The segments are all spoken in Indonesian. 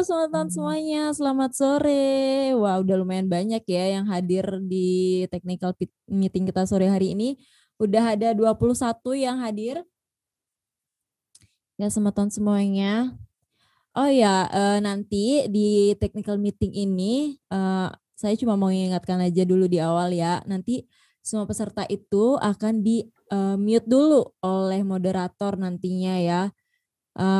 teman-teman semuanya, selamat sore. Wah, udah lumayan banyak ya yang hadir di technical meeting kita sore hari ini. Udah ada 21 yang hadir. Ya, teman-teman semuanya. Oh ya, nanti di technical meeting ini, saya cuma mau mengingatkan aja dulu di awal ya. Nanti semua peserta itu akan di mute dulu oleh moderator nantinya ya.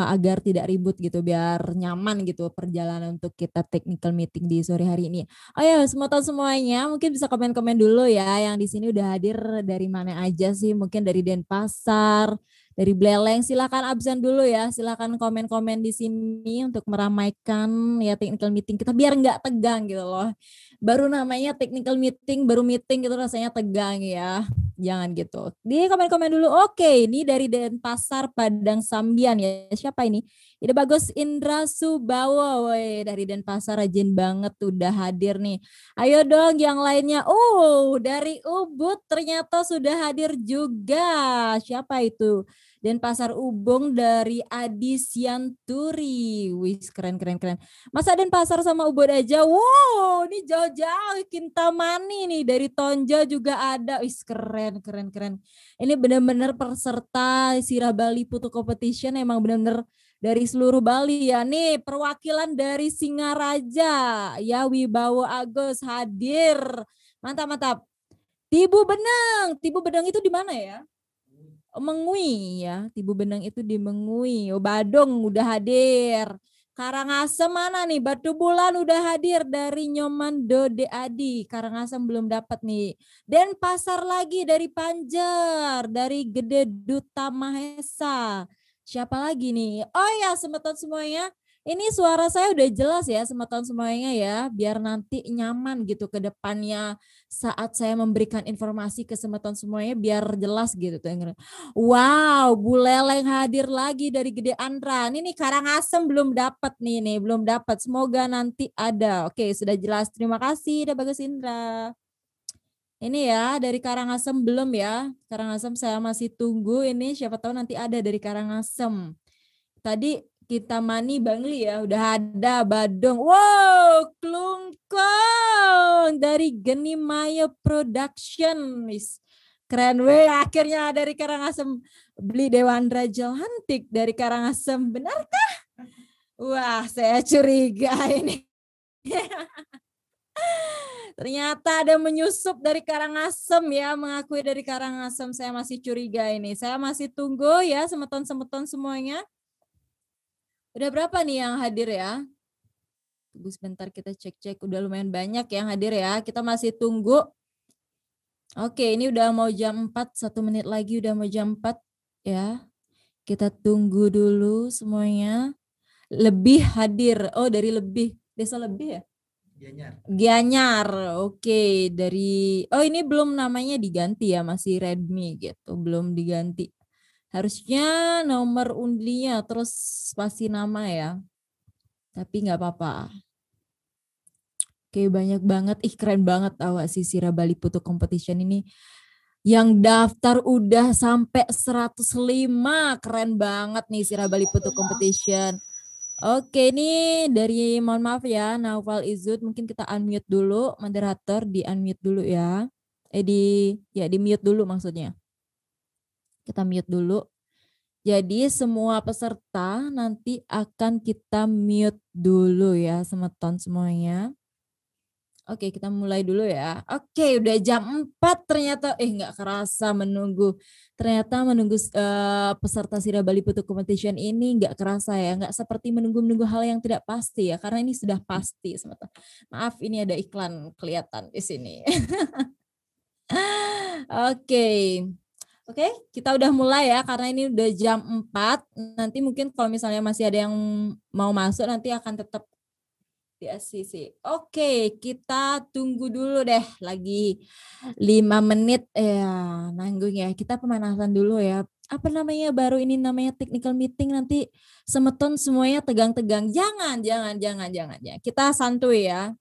Agar tidak ribut gitu, biar nyaman gitu perjalanan untuk kita technical meeting di sore hari ini. Oh ya, semua tahu semuanya, mungkin bisa komen-komen dulu ya yang di sini udah hadir dari mana aja sih, mungkin dari Denpasar, dari Beleleng, silakan absen dulu ya, silakan komen-komen di sini untuk meramaikan ya technical meeting kita biar nggak tegang gitu loh. Baru namanya technical meeting, baru meeting gitu rasanya tegang ya. Jangan gitu. Di komen-komen dulu. Oke, ini dari Denpasar Padang Sambian ya. Siapa ini? Ini Bagus Indra Subawo. Woi, dari Denpasar rajin banget udah hadir nih. Ayo dong yang lainnya. Oh, dari Ubud ternyata sudah hadir juga. Siapa itu? Denpasar Ubung dari Adi Sianturi. Wih, keren keren keren. Masa Denpasar sama Ubud aja. Wow, ini jauh-jauh Kintamani nih dari Tonja juga ada. Wih, keren keren keren. Ini benar-benar peserta Sirah Bali Putu Competition emang benar-benar dari seluruh Bali ya. Nih perwakilan dari Singaraja ya, Wibawa Agus hadir. Mantap mantap. Tibu Beneng itu di mana ya? Mengui ya, Tibu Benang itu di Mengui. Oh, Badung udah hadir. Karangasem mana nih? Batu Bulan udah hadir dari Nyoman Dode Adi. Karangasem belum dapat nih. Denpasar lagi dari Panjer, dari Gede Duta Mahesa. Siapa lagi nih? Oh ya, semeton semuanya. Ini suara saya udah jelas ya, semeton semuanya ya, biar nanti nyaman gitu ke depannya saat saya memberikan informasi ke semeton semuanya biar jelas gitu tuh. Wow, Bu Leleng hadir lagi dari Gede Andra. Ini nih Karangasem belum dapat nih, belum dapat. Semoga nanti ada. Oke, sudah jelas. Terima kasih, udah Bagus Indra. Ini ya dari Karangasem belum ya. Karangasem saya masih tunggu ini. Siapa tahu nanti ada dari Karangasem. Tadi kita Mani Bangli ya, udah ada Badung. Wow, Klungkong dari Geni Maya Production. Keren weh, akhirnya dari Karangasem beli Dewandra Jelhantik dari Karangasem. Benarkah? Wah, saya curiga ini. Ternyata ada menyusup dari Karangasem ya, mengakui dari Karangasem. Saya masih curiga ini. Saya masih tunggu ya semeton-semeton semuanya. Udah berapa nih yang hadir ya? Tunggu sebentar kita cek-cek. Udah lumayan banyak yang hadir ya. Kita masih tunggu. Oke, ini udah mau jam 4. 1 menit lagi udah mau jam 4 ya. Kita tunggu dulu semuanya. Lebih hadir. Oh, dari lebih. Desa lebih ya? Gianyar. Oke, dari ini belum namanya diganti ya, masih Redmi gitu, belum diganti. Harusnya nomor undinya terus pasti nama ya. Tapi nggak apa-apa. Oke, banyak banget. Ih, keren banget awak si Sirah Bali Putu Competition ini. Yang daftar udah sampai 105. Keren banget nih Sirah Bali Putu Competition. Oke, ini dari mohon maaf ya, Naufal Izud, mungkin kita unmute dulu, moderator di unmute dulu ya. Di mute dulu maksudnya. Kita mute dulu. Jadi semua peserta nanti akan kita mute dulu ya, semeton semuanya. Oke, kita mulai dulu ya. Oke, udah jam 4 ternyata. Nggak kerasa menunggu. Ternyata menunggu peserta Sirah Bali Putu Competition ini nggak kerasa ya. Nggak seperti menunggu-menunggu hal yang tidak pasti ya. Karena ini sudah pasti. Maaf, ini ada iklan kelihatan di sini. Oke. Oke, kita udah mulai ya. Karena ini udah jam 4. Nanti mungkin kalau misalnya masih ada yang mau masuk, nanti akan tetap di ACC. Oke, kita tunggu dulu deh lagi 5 menit ya, nanggung ya. Kita pemanasan dulu ya. Apa namanya baru ini namanya technical meeting, nanti semeton semuanya tegang-tegang. Jangan ya. Kita santuy ya.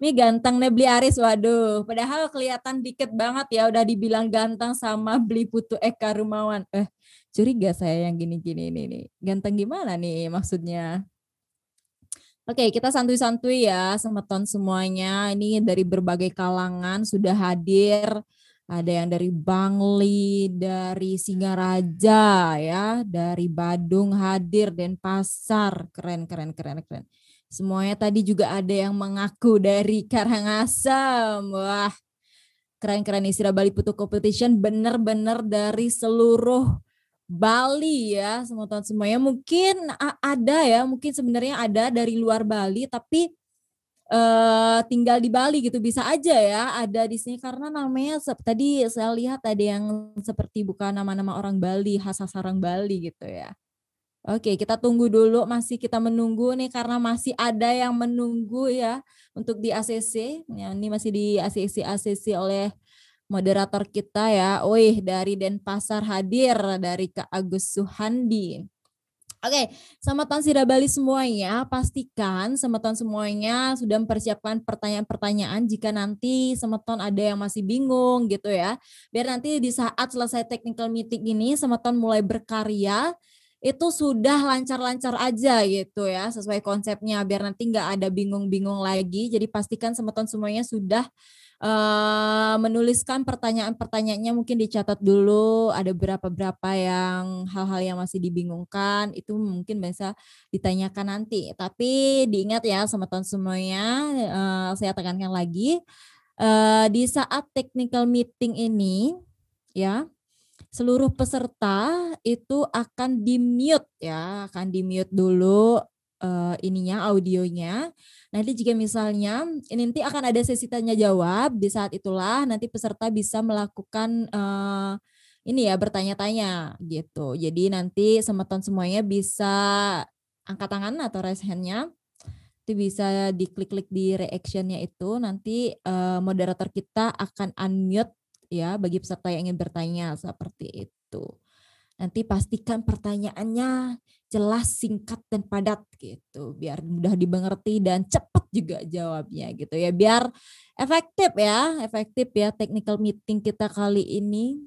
Ini ganteng nih beli Aris, waduh. Padahal kelihatan dikit banget ya, udah dibilang ganteng sama beli Putu Eka Rumawan. Curiga saya yang gini-gini ini nih. Ganteng gimana nih maksudnya? Oke, kita santuy-santuy ya, semeton semuanya. Ini dari berbagai kalangan sudah hadir. Ada yang dari Bangli, dari Singaraja ya, dari Badung hadir, Denpasar. Keren, keren, keren, keren. Semuanya tadi juga ada yang mengaku dari Karangasem. Wah, keren-keren nih Sira Bali Putu Competition, bener-bener dari seluruh Bali ya, semua tahun semuanya. Mungkin ada ya, mungkin sebenarnya ada dari luar Bali, tapi tinggal di Bali gitu, bisa aja ya ada di sini karena namanya tadi saya lihat ada yang seperti bukan nama-nama orang Bali, khas orang Bali gitu ya. Oke, kita tunggu dulu, masih kita menunggu nih karena masih ada yang menunggu ya untuk di ACC. Ya, ini masih di ACC oleh moderator kita ya. Wih, dari Denpasar hadir dari Kak Agus Suhandi. Oke, selamat tahun Sira Bali semuanya. Pastikan semeton semuanya sudah mempersiapkan pertanyaan-pertanyaan jika nanti semeton ada yang masih bingung gitu ya. Biar nanti di saat selesai technical meeting ini semeton mulai berkarya itu sudah lancar-lancar aja gitu ya, sesuai konsepnya biar nanti nggak ada bingung-bingung lagi. Jadi pastikan semeton semuanya sudah menuliskan pertanyaan-pertanyaannya, mungkin dicatat dulu ada berapa yang hal-hal yang masih dibingungkan itu mungkin bisa ditanyakan nanti. Tapi diingat ya semeton semuanya, saya tekankan lagi di saat technical meeting ini ya, seluruh peserta itu akan di-mute ya, akan di-mute dulu ininya audionya. Nanti jika misalnya ini nanti akan ada sesi tanya jawab, di saat itulah nanti peserta bisa melakukan ini ya bertanya-tanya gitu. Jadi nanti semeton semuanya bisa angkat tangan atau raise hand-nya. Itu bisa diklik-klik di reaction-nya itu, nanti moderator kita akan unmute ya bagi peserta yang ingin bertanya seperti itu. Nanti pastikan pertanyaannya jelas, singkat, dan padat gitu. Biar mudah dimengerti dan cepat juga jawabnya gitu ya. Biar efektif ya technical meeting kita kali ini.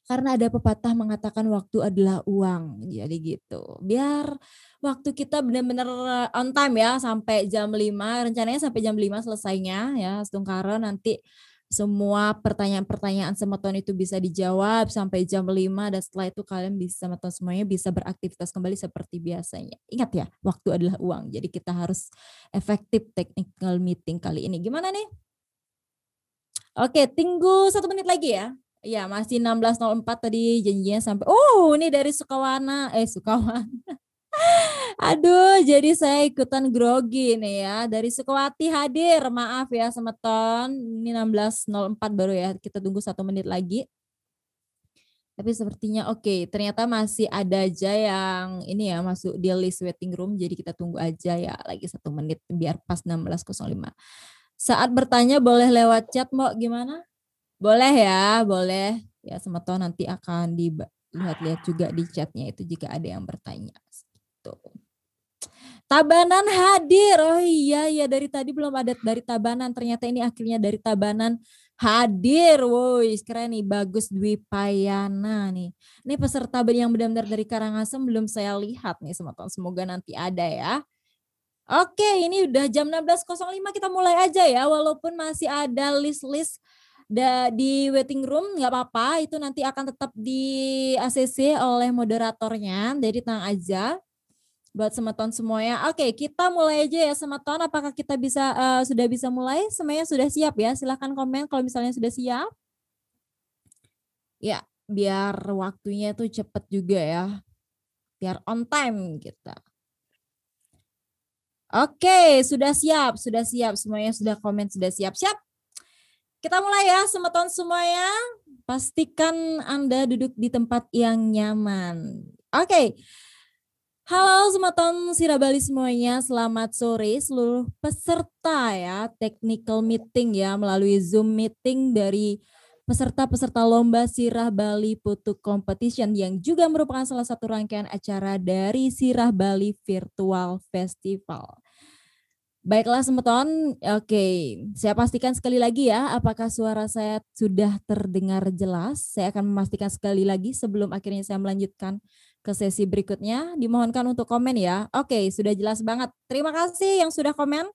Karena ada pepatah mengatakan waktu adalah uang. Jadi gitu. Biar waktu kita benar-benar on time ya sampai jam 5. Rencananya sampai jam 5 selesainya ya. Setungkara nanti semua pertanyaan-pertanyaan semeton itu bisa dijawab sampai jam 5 dan setelah itu kalian bisa semeton semuanya bisa beraktivitas kembali seperti biasanya. Ingat ya, waktu adalah uang. Jadi kita harus efektif technical meeting kali ini. Gimana nih? Oke, tunggu 1 menit lagi ya. Ya, masih 16.04 tadi janjinya sampai. Oh, ini dari Sukawana. Sukawana. Aduh, jadi saya ikutan grogi nih ya. Dari Sukawati hadir, maaf ya semeton. Ini 16.04 baru ya, kita tunggu 1 menit lagi. Tapi sepertinya oke, ternyata masih ada aja yang ini ya masuk di list waiting room. Jadi kita tunggu aja ya lagi 1 menit biar pas 16.05. Saat bertanya boleh lewat chat, Mbak, gimana? Boleh ya, boleh. Ya semeton nanti akan dilihat-lihat juga di chatnya itu jika ada yang bertanya. Gitu. Tabanan hadir. Oh iya ya, dari tadi belum ada dari Tabanan. Ternyata ini akhirnya dari Tabanan hadir. Woi, keren nih, Bagus Dwi Payana nih. Ini peserta yang benar-benar dari Karangasem belum saya lihat nih semeton. Semoga nanti ada ya. Oke, ini udah jam 16.05, kita mulai aja ya. Walaupun masih ada list-list di waiting room, nggak apa-apa. Itu nanti akan tetap di ACC oleh moderatornya. Jadi tenang aja. Buat semeton semuanya. Oke, kita mulai aja ya semeton. Apakah kita bisa sudah bisa mulai? Semuanya sudah siap ya? Silahkan komen kalau misalnya sudah siap. Ya, biar waktunya tuh cepet juga ya. Biar on time kita. Oke, sudah siap. Semuanya sudah komen, sudah siap. Siap? Kita mulai ya semeton semuanya. Pastikan Anda duduk di tempat yang nyaman. Oke. Halo semeton Sira Bali semuanya, selamat sore seluruh peserta ya, technical meeting ya melalui Zoom meeting dari peserta-peserta lomba Sirah Bali Putu Competition yang juga merupakan salah satu rangkaian acara dari Sirah Bali Virtual Festival. Baiklah semeton, oke, saya pastikan sekali lagi ya apakah suara saya sudah terdengar jelas. Saya akan memastikan sekali lagi sebelum akhirnya saya melanjutkan ke sesi berikutnya. Dimohonkan untuk komen ya. Oke, sudah jelas banget. Terima kasih yang sudah komen.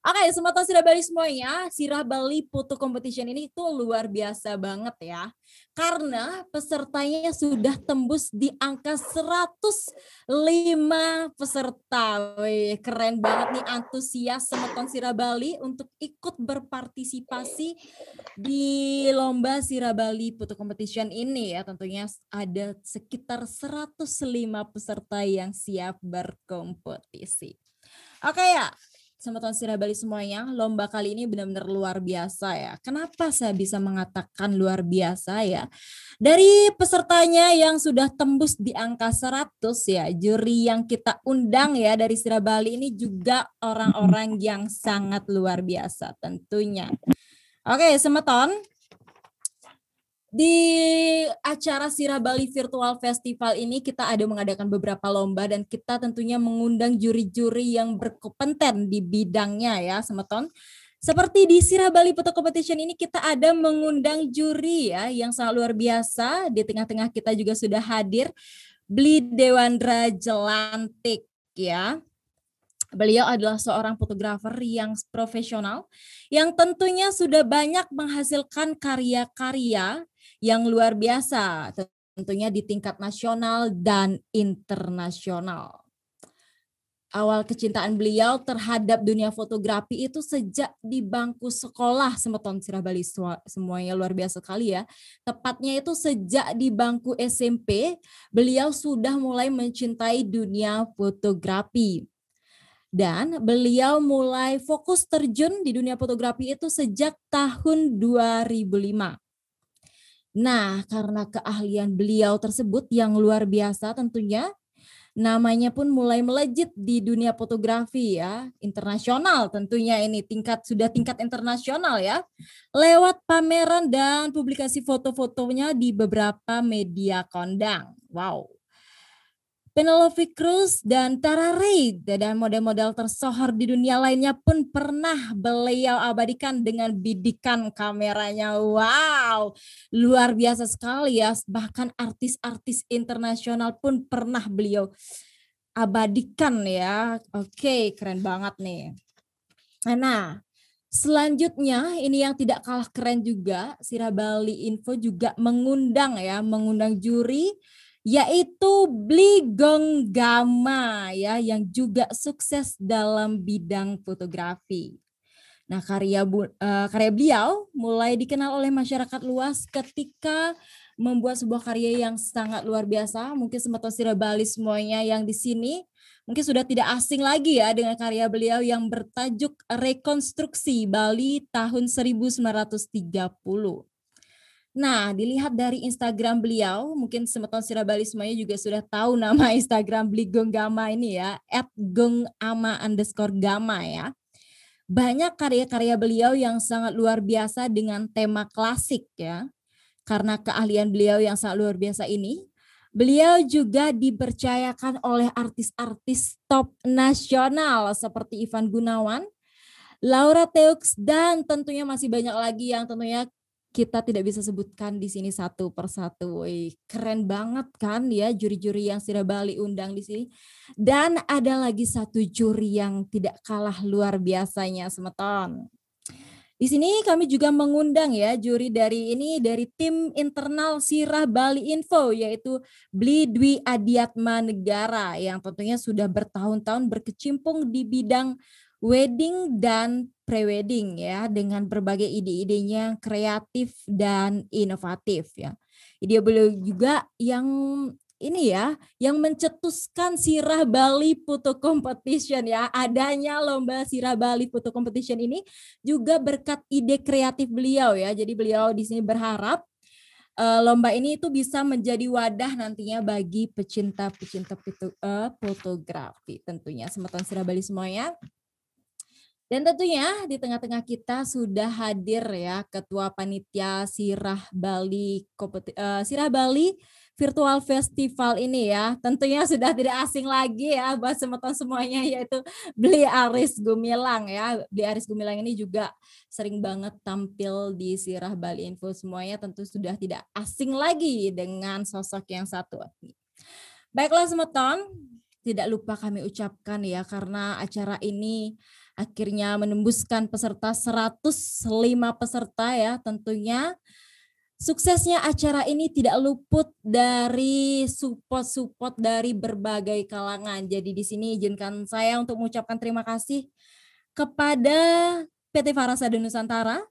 Oke, Sobat Sirah Bali semuanya, Sirah Bali Photo Competition ini tuh luar biasa banget ya. Karena pesertanya sudah tembus di angka 105 peserta. Wih, keren banget nih antusias Sobat Sirah Bali untuk ikut berpartisipasi di lomba Sirah Bali Photo Competition ini ya. Tentunya ada sekitar 105 peserta yang siap berkompetisi. Oke ya, Sobat Sirah Bali semuanya, lomba kali ini benar-benar luar biasa ya. Kenapa saya bisa mengatakan luar biasa ya? Dari pesertanya yang sudah tembus di angka 100 ya, juri yang kita undang ya dari Sirah Bali ini juga orang-orang yang sangat luar biasa tentunya. Oke, Semeton. Di acara Sirah Bali Virtual Festival ini kita ada mengadakan beberapa lomba dan kita tentunya mengundang juri-juri yang berkompeten di bidangnya ya, Semeton. Seperti di Sirah Bali Photo Competition ini kita ada mengundang juri ya yang sangat luar biasa. Di tengah-tengah kita juga sudah hadir Bli Dewandra Jelantik ya. Beliau adalah seorang fotografer yang profesional yang tentunya sudah banyak menghasilkan karya-karya yang luar biasa, tentunya di tingkat nasional dan internasional. Awal kecintaan beliau terhadap dunia fotografi itu sejak di bangku sekolah, Semeton Sirah Bali semuanya luar biasa sekali ya. Tepatnya itu sejak di bangku SMP, beliau sudah mulai mencintai dunia fotografi. Dan beliau mulai fokus terjun di dunia fotografi itu sejak tahun 2005. Nah, karena keahlian beliau tersebut yang luar biasa tentunya, namanya pun mulai melejit di dunia fotografi ya, internasional tentunya ini sudah tingkat internasional ya, lewat pameran dan publikasi foto-fotonya di beberapa media kondang. Wow. Penelope Cruz dan Tara Reid dan model-model tersohor di dunia lainnya pun pernah beliau abadikan dengan bidikan kameranya. Wow, luar biasa sekali ya. Bahkan artis-artis internasional pun pernah beliau abadikan ya. Oke, keren banget nih. Nah, selanjutnya ini yang tidak kalah keren juga, Sirah Bali Info juga mengundang juri yaitu Bli Gonggama ya yang juga sukses dalam bidang fotografi. Nah, karya beliau mulai dikenal oleh masyarakat luas ketika membuat sebuah karya yang sangat luar biasa. Mungkin Sobat Sirah Bali semuanya yang di sini mungkin sudah tidak asing lagi ya dengan karya beliau yang bertajuk Rekonstruksi Bali tahun 1930. Nah, dilihat dari Instagram beliau, mungkin Semeton Sirah Bali semuanya juga sudah tahu nama Instagram Bli Gonggama ini ya, @gongama_gama ya. Banyak karya-karya beliau yang sangat luar biasa dengan tema klasik ya. Karena keahlian beliau yang sangat luar biasa ini, beliau juga dipercayakan oleh artis-artis top nasional seperti Ivan Gunawan, Laura Teux, dan tentunya masih banyak lagi yang tentunya kita tidak bisa sebutkan di sini satu persatu. Wih, keren banget kan ya juri-juri yang Sirah Bali undang di sini. Dan ada lagi satu juri yang tidak kalah luar biasanya, Semeton. Di sini kami juga mengundang ya juri dari tim internal Sirah Bali Info yaitu Bli Dwi Adiatma Negara yang tentunya sudah bertahun-tahun berkecimpung di bidang wedding dan prewedding ya dengan berbagai ide-idenya kreatif dan inovatif ya. Ide beliau juga yang mencetuskan Sirah Bali Photo Competition ya. Adanya lomba Sirah Bali Photo Competition ini juga berkat ide kreatif beliau ya. Jadi beliau di sini berharap lomba ini itu bisa menjadi wadah nantinya bagi pecinta-pecinta fotografi tentunya. Semeton Sirah Bali semuanya. Dan tentunya di tengah-tengah kita sudah hadir ya Ketua Panitia Sirah Bali Virtual Festival ini ya. Tentunya sudah tidak asing lagi ya buat Semeton semuanya yaitu Bli Aris Gumilang ya. Bli Aris Gumilang ini juga sering banget tampil di Sirah Bali Info semuanya tentu sudah tidak asing lagi dengan sosok yang satu. Baiklah Semeton, tidak lupa kami ucapkan ya karena acara ini akhirnya menembuskan peserta 105 peserta ya tentunya. Suksesnya acara ini tidak luput dari support-support dari berbagai kalangan. Jadi di sini izinkan saya untuk mengucapkan terima kasih kepada PT Farasada Nusantara,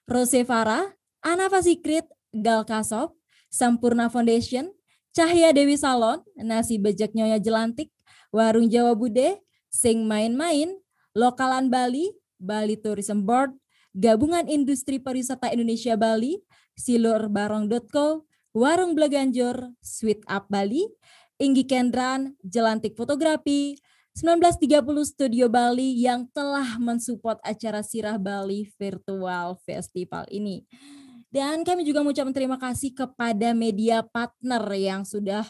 Rose Farah, Anafa Secret, Gal Kasop, Sampurna Foundation, Cahya Dewi Salon, Nasi Bejek Nyonya Jelantik, Warung Jawa Bude, Sing Main-Main, Lokalan Bali, Bali Tourism Board, Gabungan Industri Pariwisata Indonesia Bali, silurbarong.co, Warung Bleganjur, Sweet Up Bali, Inggi Kendran, Jelantik Fotografi, 1930 Studio Bali yang telah mensupport acara Sirah Bali Virtual Festival ini. Dan kami juga mengucapkan terima kasih kepada media partner yang sudah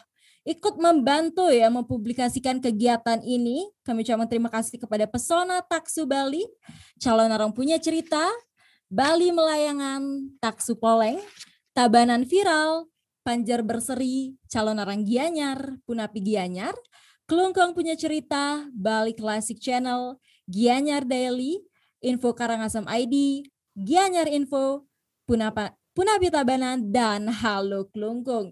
ikut membantu ya mempublikasikan kegiatan ini. Kami ucapkan terima kasih kepada Pesona Taksu Bali, Calon Orang Punya Cerita, Bali Melayangan, Taksu Poleng, Tabanan Viral, Panjar Berseri, Calon Orang Gianyar, Punapi Gianyar, Kelungkong Punya Cerita, Bali Classic Channel, Gianyar Daily, Info Karangasem ID, Gianyar Info, Punapi Tabanan, dan Halo Kelungkung.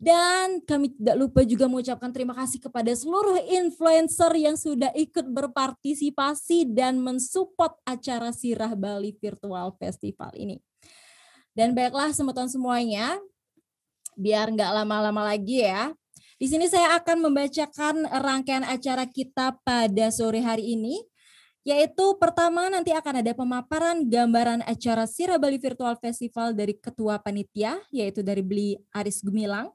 Dan kami tidak lupa juga mengucapkan terima kasih kepada seluruh influencer yang sudah ikut berpartisipasi dan mensupport acara Sirah Bali Virtual Festival ini. Dan baiklah Semeton semuanya, biar nggak lama-lama lagi ya. Di sini saya akan membacakan rangkaian acara kita pada sore hari ini. Yaitu pertama nanti akan ada pemaparan gambaran acara Sirah Bali Virtual Festival dari Ketua Panitia, yaitu dari Bli Aris Gumilang.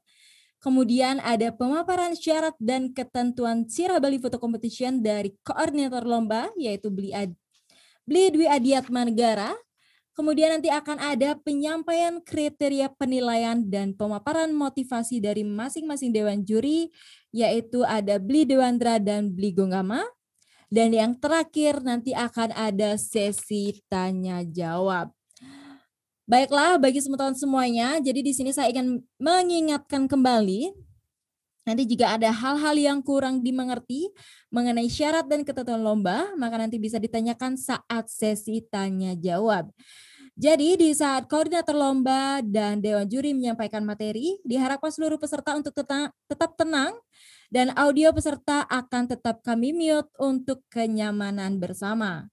Kemudian ada pemaparan syarat dan ketentuan Sirah Bali Photo Competition dari koordinator lomba, yaitu Bli Dwi Adiatma Negara. Kemudian nanti akan ada penyampaian kriteria penilaian dan pemaparan motivasi dari masing-masing dewan juri, yaitu ada Bli Dewandra dan Bli Gonggama. Dan yang terakhir nanti akan ada sesi tanya jawab. Baiklah, bagi teman-teman semuanya, jadi di sini saya ingin mengingatkan kembali, nanti jika ada hal-hal yang kurang dimengerti mengenai syarat dan ketentuan lomba, maka nanti bisa ditanyakan saat sesi tanya jawab. Jadi di saat koordinator lomba dan dewan juri menyampaikan materi, diharapkan seluruh peserta untuk tetap tenang dan audio peserta akan tetap kami mute untuk kenyamanan bersama.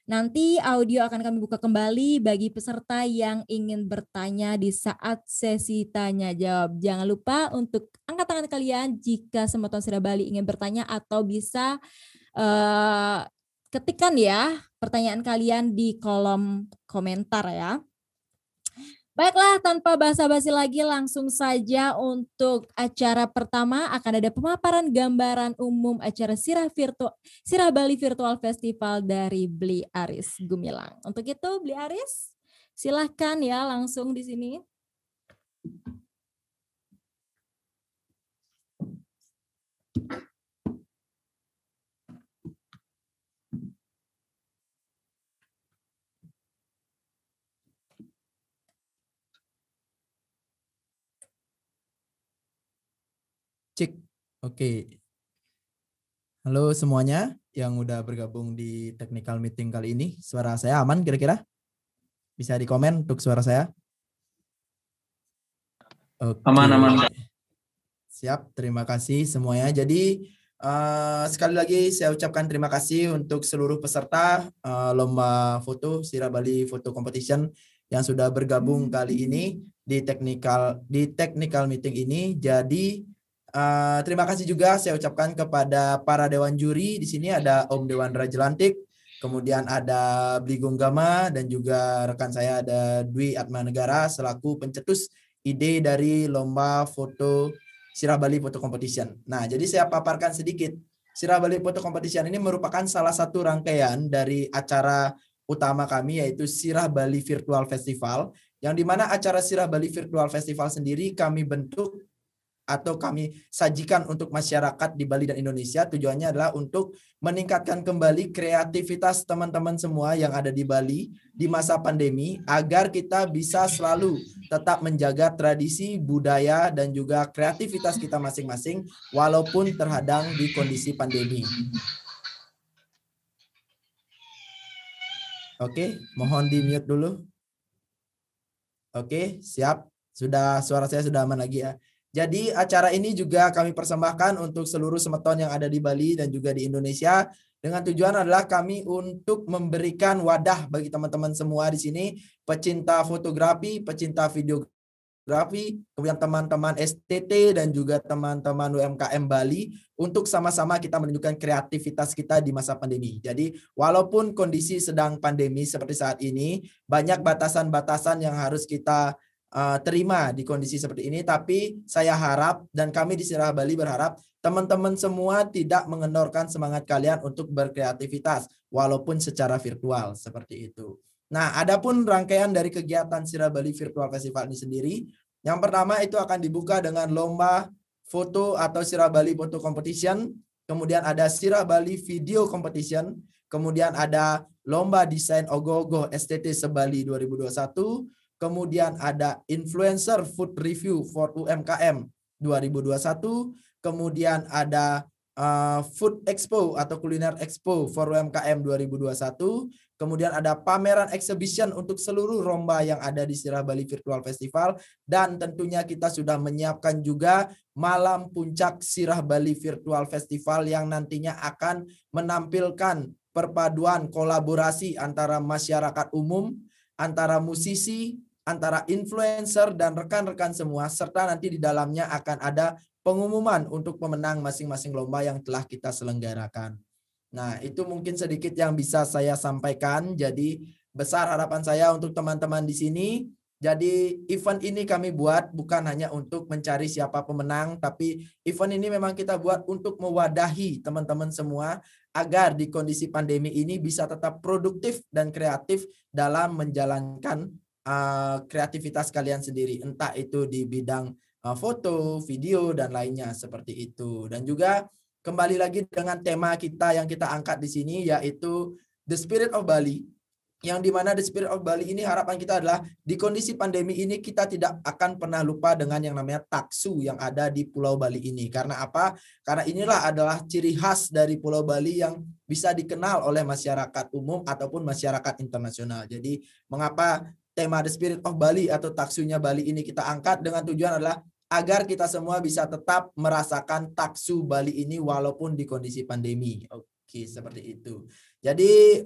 Nanti audio akan kami buka kembali bagi peserta yang ingin bertanya di saat sesi tanya jawab. Jangan lupa untuk angkat tangan kalian jika Semeton Sirah Bali ingin bertanya atau bisa ketikkan ya pertanyaan kalian di kolom komentar ya. Baiklah, tanpa basa-basi lagi langsung saja untuk acara pertama akan ada pemaparan gambaran umum acara Sirah Bali Virtual Festival dari Bli Aris Gumilang. Untuk itu Bli Aris, silahkan ya langsung di sini. Cek, oke. Halo semuanya yang udah bergabung di technical meeting kali ini. Suara saya aman kira-kira? Bisa dikomen untuk suara saya? Oke. Aman. Siap, terima kasih semuanya. Jadi sekali lagi saya ucapkan terima kasih untuk seluruh peserta lomba foto Sirah Bali Photo Competition yang sudah bergabung kali ini di technical meeting ini. Jadi terima kasih juga saya ucapkan kepada para dewan juri. Di sini ada Om Dewandra Jelantik, kemudian ada Bli Gonggama, dan juga rekan saya ada Dwi Atma Negara selaku pencetus ide dari lomba foto Sirah Bali Photo Competition. Nah, jadi saya paparkan sedikit. Sirah Bali Photo Competition ini merupakan salah satu rangkaian dari acara utama kami, yaitu Sirah Bali Virtual Festival, yang dimana acara Sirah Bali Virtual Festival sendiri kami bentuk atau kami sajikan untuk masyarakat di Bali dan Indonesia, tujuannya adalah untuk meningkatkan kembali kreativitas teman-teman semua yang ada di Bali di masa pandemi, agar kita bisa selalu tetap menjaga tradisi, budaya, dan juga kreativitas kita masing-masing walaupun terhadang di kondisi pandemi. Oke, mohon di-mute dulu. Oke, siap. Suara saya sudah aman lagi ya. Jadi acara ini juga kami persembahkan untuk seluruh semeton yang ada di Bali dan juga di Indonesia, dengan tujuan adalah kami untuk memberikan wadah bagi teman-teman semua di sini, pecinta fotografi, pecinta videografi, kemudian teman-teman STT dan juga teman-teman UMKM Bali, untuk sama-sama kita menunjukkan kreativitas kita di masa pandemi. Jadi walaupun kondisi sedang pandemi seperti saat ini, banyak batasan-batasan yang harus kita terima di kondisi seperti ini, tapi saya harap dan kami di Sirah Bali berharap teman-teman semua tidak mengendorkan semangat kalian untuk berkreativitas walaupun secara virtual seperti itu. Nah, adapun rangkaian dari kegiatan Sirah Bali Virtual Festival ini sendiri, yang pertama itu akan dibuka dengan lomba foto atau Sirah Bali Photo Competition, kemudian ada Sirah Bali Video Competition, kemudian ada lomba desain ogoh-ogoh STT Sebali 2021, kemudian ada Influencer Food Review for UMKM 2021, kemudian ada Food Expo atau Kuliner Expo for UMKM 2021, kemudian ada pameran exhibition untuk seluruh lomba yang ada di Sirah Bali Virtual Festival, dan tentunya kita sudah menyiapkan juga malam puncak Sirah Bali Virtual Festival yang nantinya akan menampilkan perpaduan kolaborasi antara masyarakat umum, antara musisi, antara influencer dan rekan-rekan semua, serta nanti di dalamnya akan ada pengumuman untuk pemenang masing-masing lomba yang telah kita selenggarakan. Nah, itu mungkin sedikit yang bisa saya sampaikan. Jadi besar harapan saya untuk teman-teman di sini. Jadi event ini kami buat bukan hanya untuk mencari siapa pemenang, tapi event ini memang kita buat untuk mewadahi teman-teman semua agar di kondisi pandemi ini bisa tetap produktif dan kreatif dalam menjalankan kreativitas kalian sendiri, entah itu di bidang foto, video, dan lainnya seperti itu. Dan juga kembali lagi dengan tema kita yang kita angkat di sini, yaitu The Spirit of Bali, yang dimana The Spirit of Bali ini harapan kita adalah di kondisi pandemi ini kita tidak akan pernah lupa dengan yang namanya taksu yang ada di Pulau Bali ini. Karena apa? Karena inilah adalah ciri khas dari Pulau Bali yang bisa dikenal oleh masyarakat umum ataupun masyarakat internasional. Jadi mengapa tema The Spirit of Bali atau taksunya Bali ini kita angkat, dengan tujuan adalah agar kita semua bisa tetap merasakan taksu Bali ini walaupun di kondisi pandemi. Oke, seperti itu. Jadi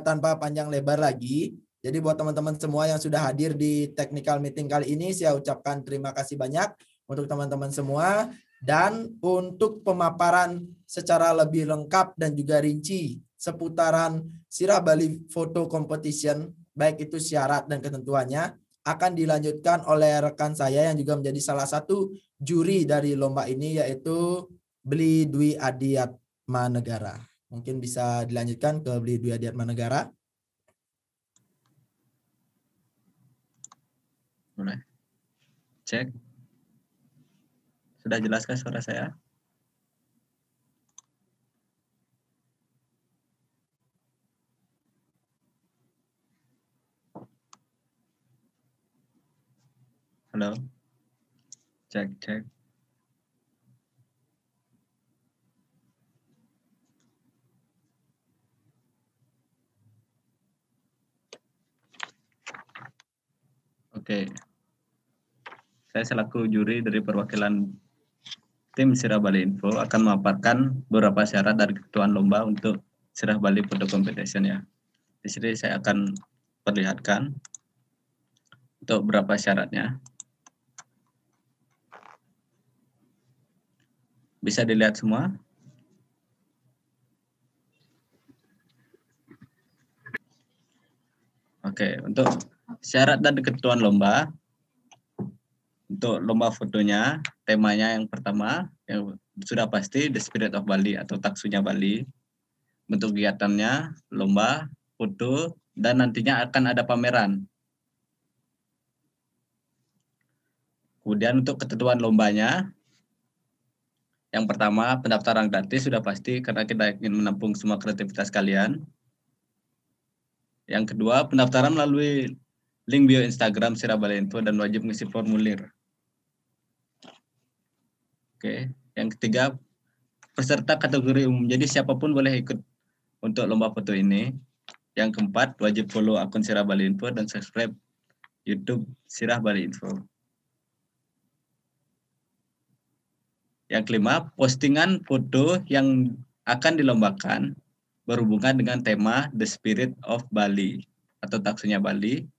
tanpa panjang lebar lagi, jadi buat teman-teman semua yang sudah hadir di technical meeting kali ini, saya ucapkan terima kasih banyak untuk teman-teman semua. Dan untuk pemaparan secara lebih lengkap dan juga rinci seputaran Sirah Bali Photo Competition, baik itu syarat dan ketentuannya, akan dilanjutkan oleh rekan saya yang juga menjadi salah satu juri dari lomba ini, yaitu Bli Dwi Adiatmanegara. Mungkin bisa dilanjutkan ke Bli Dwi Adiatmanegara. Boleh. Cek. Sudah jelaskah suara saya? Halo. Cek, cek. Oke. Saya selaku juri dari perwakilan tim Sirah Bali Info akan memaparkan beberapa syarat dari ketentuan lomba untuk Sirah Bali Photo Competition ya. Di sini saya akan perlihatkan untuk beberapa syaratnya. Bisa dilihat semua? Oke, untuk syarat dan ketentuan lomba. Untuk lomba fotonya, temanya yang pertama, yang sudah pasti The Spirit of Bali atau taksunya Bali. Bentuk kegiatannya, lomba, foto, dan nantinya akan ada pameran. Kemudian untuk ketentuan lombanya, Yang pertama, pendaftaran gratis sudah pasti karena kita ingin menampung semua kreativitas kalian. Yang kedua, pendaftaran melalui link bio Instagram Sira Bali Info dan wajib mengisi formulir. Oke. Yang ketiga, peserta kategori umum. Jadi siapapun boleh ikut untuk lomba foto ini. Yang keempat, wajib follow akun Sira Bali Info dan subscribe YouTube Sira Bali Info. Yang kelima, postingan foto yang akan dilombakan berhubungan dengan tema The Spirit of Bali atau taksunya Bali.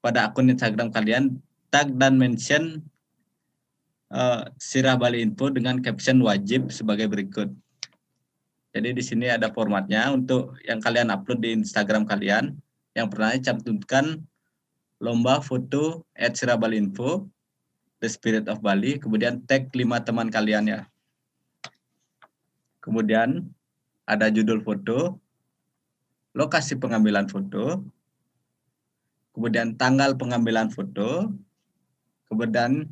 Pada akun Instagram kalian, tag dan mention Sira Bali Info dengan caption wajib sebagai berikut. Jadi di sini ada formatnya untuk yang kalian upload di Instagram kalian. Yang pertama cantumkan lomba foto @sirabalinfo, The Spirit of Bali, kemudian tag 5 teman kalian ya. Kemudian ada judul foto, lokasi pengambilan foto, kemudian tanggal pengambilan foto, kemudian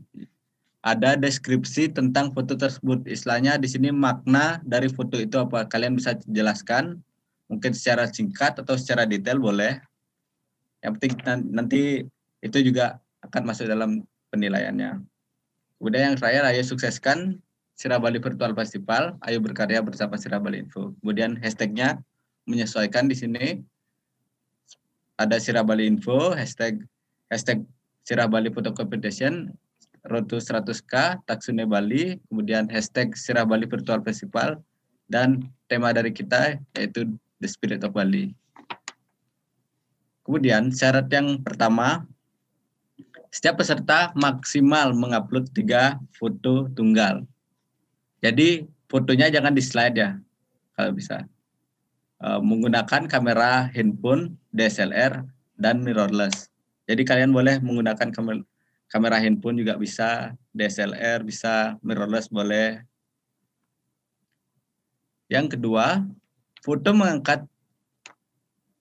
ada deskripsi tentang foto tersebut. Istilahnya di sini makna dari foto itu apa? Kalian bisa jelaskan, mungkin secara singkat atau secara detail boleh. Yang penting nanti itu juga akan masuk dalam penilaiannya. Kemudian yang terakhir, ayo sukseskan Sira Bali Virtual Festival, ayo berkarya bersama Sira Bali Info. Kemudian hashtagnya menyesuaikan di sini. Ada Sira Bali Info, hashtag Sira Bali Photo Competition, Road to 100K, Taksune Bali, kemudian hashtag Sira Bali Virtual Festival, dan tema dari kita yaitu The Spirit of Bali. Kemudian syarat yang pertama, setiap peserta maksimal mengupload 3 foto tunggal. Jadi fotonya jangan di slide ya, kalau bisa. Menggunakan kamera handphone, DSLR, dan mirrorless. Jadi kalian boleh menggunakan kamera handphone juga bisa, DSLR bisa, mirrorless boleh. Yang kedua, foto mengangkat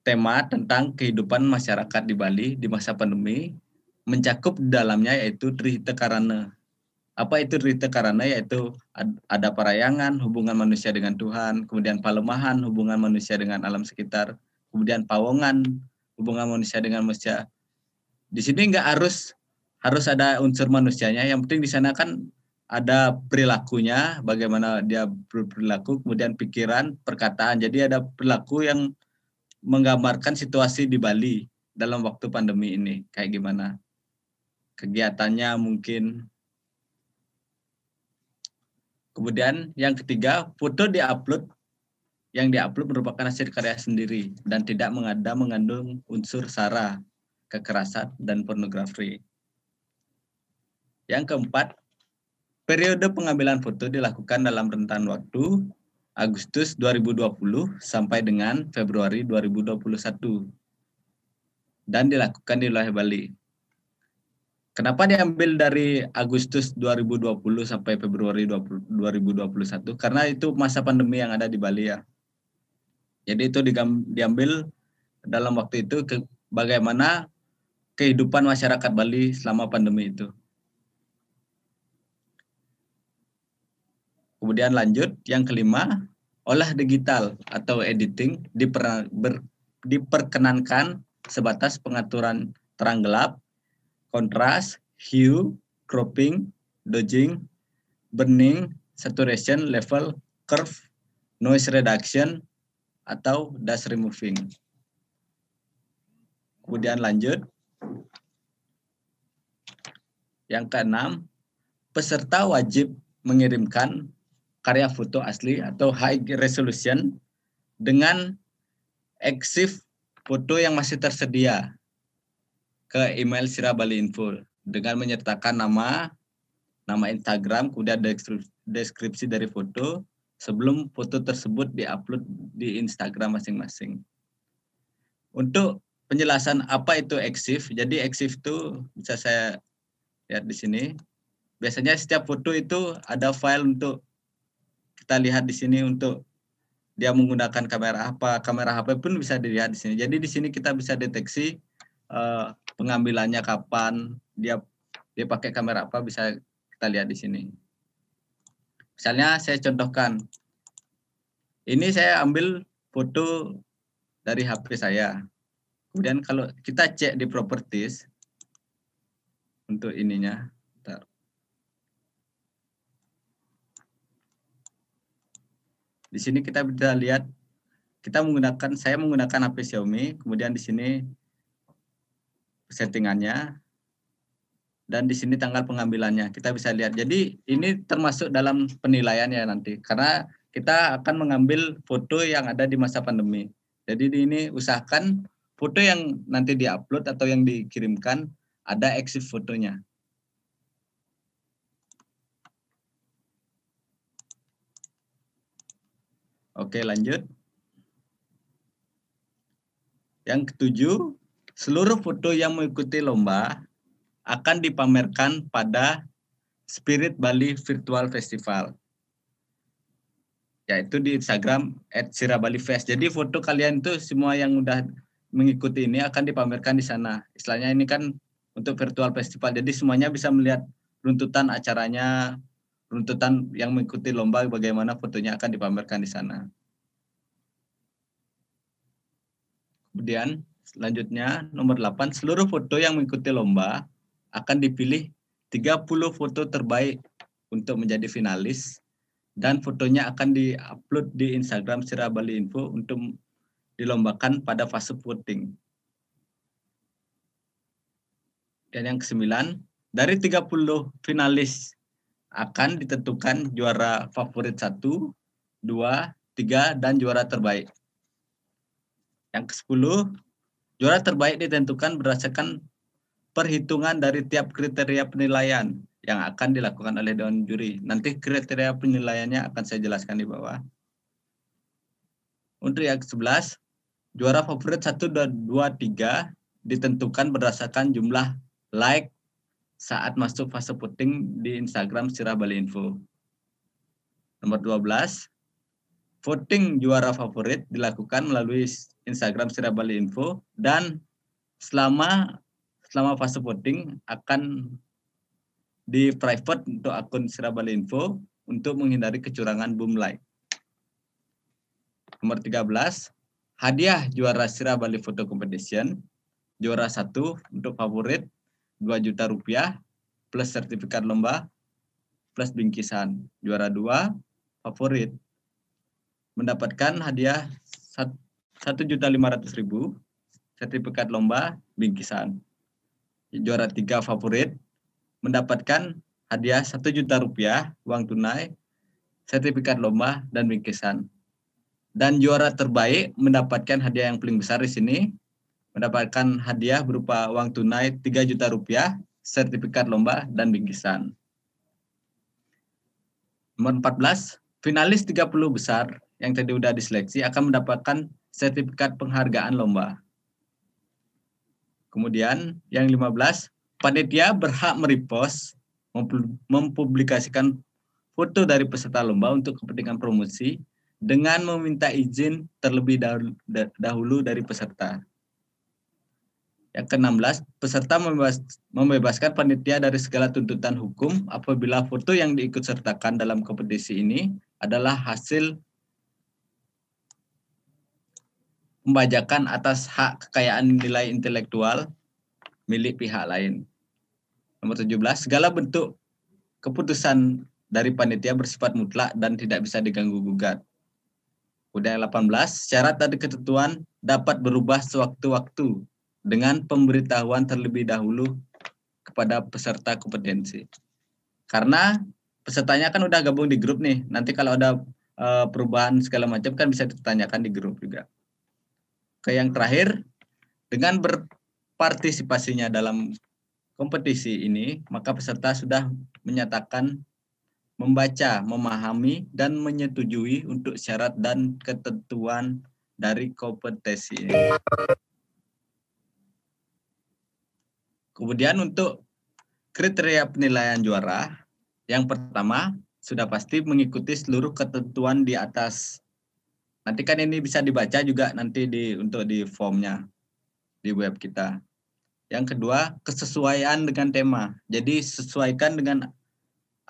tema tentang kehidupan masyarakat di Bali di masa pandemi, mencakup di dalamnya yaitu Trihita Karana. Apa itu Trihita Karana? Yaitu ada parayangan, hubungan manusia dengan Tuhan, kemudian palemahan, hubungan manusia dengan alam sekitar, kemudian pawongan, hubungan manusia dengan manusia. Di sini nggak harus ada unsur manusianya, yang penting di sana kan ada perilakunya, bagaimana dia berperilaku, kemudian pikiran, perkataan. Jadi ada perilaku yang menggambarkan situasi di Bali dalam waktu pandemi ini, kayak gimana kegiatannya mungkin. Kemudian yang ketiga, foto yang diupload merupakan hasil karya sendiri dan tidak mengandung unsur sara, kekerasan, dan pornografi. Yang keempat, periode pengambilan foto dilakukan dalam rentan waktu Agustus 2020 sampai dengan Februari 2021 dan dilakukan di wilayah Bali. Kenapa diambil dari Agustus 2020 sampai Februari 2021? Karena itu masa pandemi yang ada di Bali ya. Jadi itu diambil dalam waktu itu bagaimana kehidupan masyarakat Bali selama pandemi itu. Kemudian lanjut, yang kelima, olah digital atau editing diperkenankan sebatas pengaturan terang gelap, kontras, hue, cropping, dodging, burning, saturation, level, curve, noise reduction, atau dust removing. Kemudian lanjut. Yang keenam, peserta wajib mengirimkan karya foto asli atau high resolution dengan EXIF foto yang masih tersedia ke email Sira Bali Info dengan menyertakan nama Instagram, kemudian deskripsi dari foto sebelum foto tersebut diupload di Instagram masing-masing. Untuk penjelasan apa itu EXIF, jadi EXIF itu bisa saya lihat di sini. Biasanya setiap foto itu ada file untuk kita lihat di sini, untuk dia menggunakan kamera HP pun bisa dilihat di sini. Jadi di sini kita bisa deteksi pengambilannya kapan, dia pakai kamera apa, bisa kita lihat di sini. Misalnya saya contohkan, ini saya ambil foto dari HP saya. Kemudian kalau kita cek di properties untuk ininya, bentar. Di sini kita bisa lihat saya menggunakan HP Xiaomi, kemudian di sini settingannya, dan di sini tanggal pengambilannya. Kita bisa lihat. Jadi ini termasuk dalam penilaian ya nanti, karena kita akan mengambil foto yang ada di masa pandemi. Jadi di ini usahakan foto yang nanti diupload atau yang dikirimkan ada exif fotonya. Oke, lanjut. Yang ketujuh, seluruh foto yang mengikuti lomba akan dipamerkan pada Spirit Bali Virtual Festival, yaitu di Instagram @sirabalifest. Jadi foto kalian itu semua yang udah mengikuti ini akan dipamerkan di sana. Istilahnya ini kan untuk virtual festival, jadi semuanya bisa melihat runtutan acaranya, runtutan yang mengikuti lomba, bagaimana fotonya akan dipamerkan di sana. Kemudian selanjutnya nomor 8, seluruh foto yang mengikuti lomba akan dipilih 30 foto terbaik untuk menjadi finalis, dan fotonya akan di-upload di Instagram Sira Bali Info untuk dilombakan pada fase voting. Dan yang ke-9, dari 30 finalis akan ditentukan juara favorit 1, 2, 3, dan juara terbaik. Yang ke-10, juara terbaik ditentukan berdasarkan perhitungan dari tiap kriteria penilaian yang akan dilakukan oleh dewan juri. Nanti kriteria penilaiannya akan saya jelaskan di bawah. Untuk yang ke-11, juara favorit 1, 2, 3 ditentukan berdasarkan jumlah like saat masuk fase voting di Instagram Sira Bali Info. Nomor 12, voting juara favorit dilakukan melalui Instagram Sira Bali Info, dan selama fase voting akan di private untuk akun Sira Bali Info untuk menghindari kecurangan boom like. Nomor 13, hadiah juara Sira Bali Photo Competition. Juara 1 untuk favorit 2 juta rupiah plus sertifikat lomba plus bingkisan. Juara 2 favorit mendapatkan hadiah 1.500.000, sertifikat lomba, bingkisan. Juara 3 favorit mendapatkan hadiah 1 juta rupiah uang tunai, sertifikat lomba, dan bingkisan. Dan juara terbaik mendapatkan hadiah yang paling besar di sini, mendapatkan hadiah berupa uang tunai 3 juta rupiah, sertifikat lomba, dan bingkisan. Nomor 14, finalis 30 besar yang tadi udah diseleksi akan mendapatkan sertifikat penghargaan lomba. Kemudian yang 15, panitia berhak merepost, mempublikasikan foto dari peserta lomba untuk kepentingan promosi dengan meminta izin terlebih dahulu dari peserta. Yang ke-16, peserta membebaskan panitia dari segala tuntutan hukum apabila foto yang diikutsertakan dalam kompetisi ini adalah hasil pembajakan atas hak kekayaan nilai intelektual milik pihak lain. Nomor 17, segala bentuk keputusan dari panitia bersifat mutlak dan tidak bisa diganggu-gugat. Kemudian 18, syarat dan ketentuan dapat berubah sewaktu-waktu dengan pemberitahuan terlebih dahulu kepada peserta kompetensi. Karena pesertanya kan udah gabung di grup nih, nanti kalau ada perubahan segala macam kan bisa ditanyakan di grup juga. Ke yang terakhir, dengan berpartisipasinya dalam kompetisi ini, maka peserta sudah menyatakan membaca, memahami, dan menyetujui untuk syarat dan ketentuan dari kompetisi ini. Kemudian untuk kriteria penilaian juara, yang pertama sudah pasti mengikuti seluruh ketentuan di atas. Nanti kan ini bisa dibaca juga nanti untuk di formnya di web kita. Yang kedua, kesesuaian dengan tema. Jadi sesuaikan dengan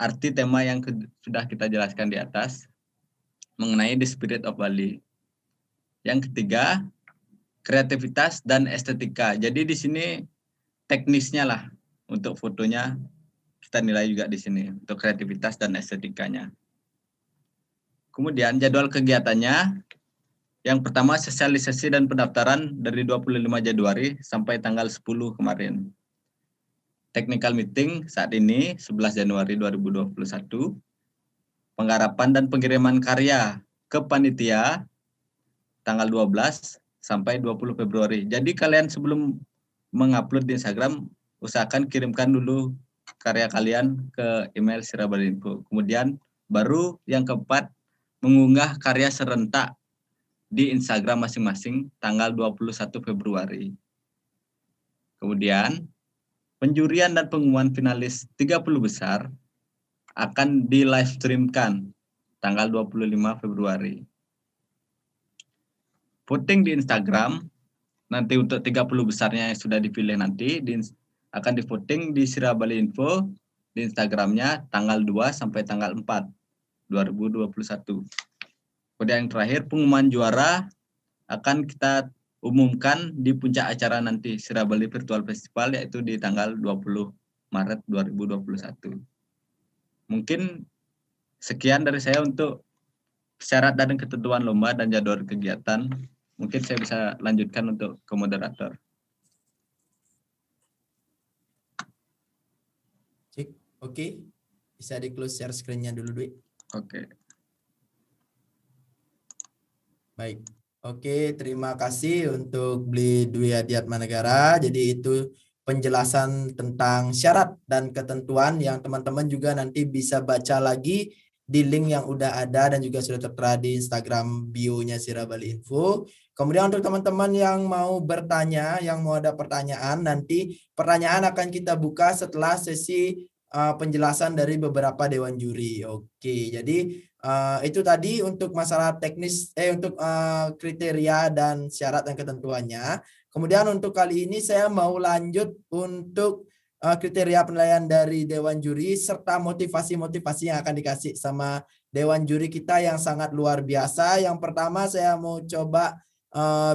arti tema yang sudah kita jelaskan di atas mengenai The Spirit of Bali. Yang ketiga, kreativitas dan estetika. Jadi di sini teknisnya lah untuk fotonya kita nilai juga di sini untuk kreativitas dan estetikanya. Kemudian jadwal kegiatannya, yang pertama sosialisasi dan pendaftaran dari 25 Januari sampai tanggal 10 kemarin. Technical meeting saat ini 11 Januari 2021. Penggarapan dan pengiriman karya ke panitia tanggal 12 sampai 20 Februari. Jadi kalian sebelum mengupload di Instagram, usahakan kirimkan dulu karya kalian ke email sirabalinfo. Kemudian baru yang keempat, mengunggah karya serentak di Instagram masing-masing tanggal 21 Februari. Kemudian penjurian dan pengumuman finalis 30 besar akan di live streamkan tanggal 25 Februari. Voting di Instagram nanti untuk 30 besarnya yang sudah dipilih nanti akan di voting di Sirabali Info di Instagramnya tanggal 2 sampai tanggal 4 2021. Kemudian yang terakhir, pengumuman juara akan kita umumkan di puncak acara nanti Sirabali Virtual Festival, yaitu di tanggal 20 Maret 2021. Mungkin sekian dari saya untuk syarat dan ketentuan lomba dan jadwal kegiatan. Mungkin saya bisa lanjutkan untuk ke moderator. Cik, oke. Bisa di close share screen-nya dulu, Dwi. Oke. Baik. Oke, terima kasih untuk Bli Dwi Adiatmanegara. Jadi itu penjelasan tentang syarat dan ketentuan yang teman-teman juga nanti bisa baca lagi di link yang udah ada dan juga sudah tertera di Instagram bio-nya Sirabali Info. Kemudian untuk teman-teman yang mau bertanya, yang mau ada pertanyaan, nanti pertanyaan akan kita buka setelah sesi penjelasan dari beberapa dewan juri. Oke, jadi itu tadi untuk masalah teknis, untuk kriteria dan syarat dan ketentuannya. Kemudian untuk kali ini saya mau lanjut untuk kriteria penilaian dari dewan juri serta motivasi-motivasi yang akan dikasih sama dewan juri kita yang sangat luar biasa. Yang pertama saya mau coba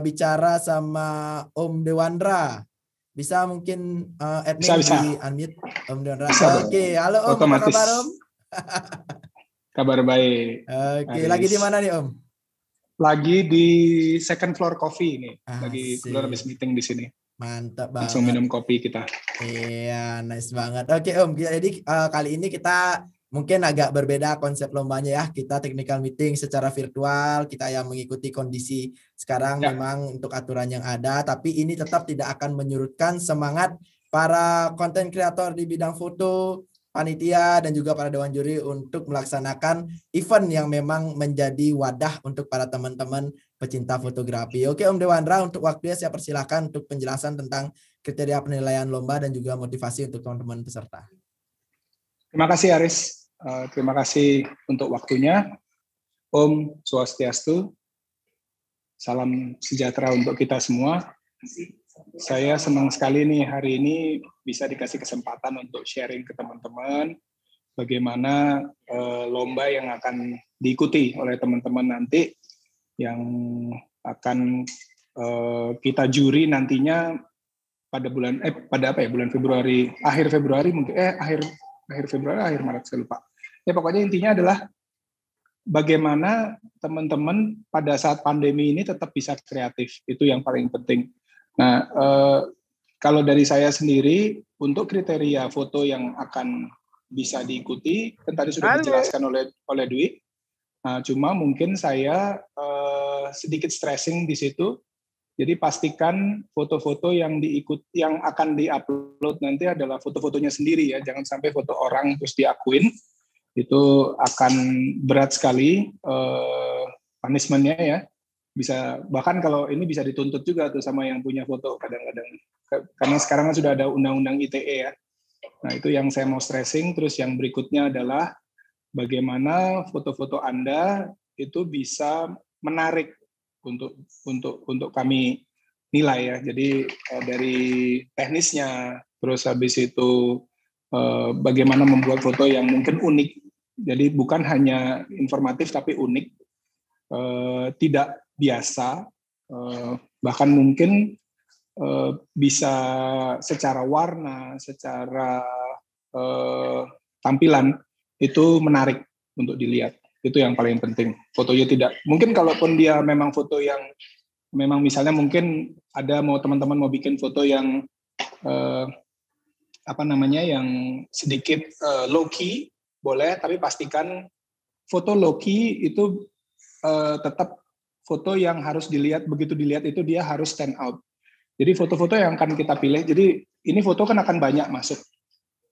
bicara sama Om Dewandra. Bisa mungkin admin bisa. di unmute Om Dewandra. Oke, halo Om, otomatis. apa kabar Om? Kabar baik. Oke, lagi di mana nih Om? Lagi di second floor coffee ini. Lagi keluar habis meeting di sini. Mantap banget. Langsung minum kopi kita. Iya, nice banget. Oke Om, jadi kali ini kita mungkin agak berbeda konsep lombanya ya. Kita technical meeting secara virtual, kita yang mengikuti kondisi sekarang memang untuk aturan yang ada, tapi ini tetap tidak akan menyurutkan semangat para konten kreator di bidang foto, panitia dan juga para dewan juri untuk melaksanakan event yang memang menjadi wadah untuk para teman-teman pecinta fotografi. Oke Om Dewandra, untuk waktunya saya persilakan untuk penjelasan tentang kriteria penilaian lomba dan juga motivasi untuk teman-teman peserta. Terima kasih Aris. Terima kasih untuk waktunya. Om Swastiastu. Salam sejahtera untuk kita semua. Saya senang sekali nih hari ini bisa dikasih kesempatan untuk sharing ke teman-teman bagaimana lomba yang akan diikuti oleh teman-teman nanti yang akan kita juri nantinya pada bulan bulan Februari, akhir Februari mungkin akhir Februari, akhir Maret saya lupa. Ya pokoknya intinya adalah bagaimana teman-teman pada saat pandemi ini tetap bisa kreatif, itu yang paling penting. Nah, kalau dari saya sendiri, untuk kriteria foto yang akan bisa diikuti, kan tadi sudah dijelaskan oleh Dwi. Nah, cuma mungkin saya sedikit stressing di situ. Jadi pastikan foto-foto yang akan diupload nanti adalah foto-fotonya sendiri ya, jangan sampai foto orang terus diakuin. Itu akan berat sekali punishment-nya ya. Bisa bahkan kalau ini bisa dituntut juga tuh sama yang punya foto kadang-kadang, karena sekarang kan sudah ada undang-undang ITE ya. Nah itu yang saya mau stressing. Terus yang berikutnya adalah bagaimana foto-foto Anda itu bisa menarik untuk kami nilai ya. Jadi dari teknisnya, terus habis itu bagaimana membuat foto yang mungkin unik. Jadi bukan hanya informatif tapi unik, tidak biasa, bahkan mungkin bisa secara warna, secara tampilan itu menarik untuk dilihat. Itu yang paling penting. Fotonya tidak, mungkin kalaupun dia memang foto yang memang misalnya mungkin ada teman-teman mau bikin foto yang yang sedikit low key, boleh, tapi pastikan foto low key itu tetap foto yang harus dilihat, begitu dilihat itu dia harus stand out. Jadi foto-foto yang akan kita pilih, jadi ini foto kan akan banyak masuk.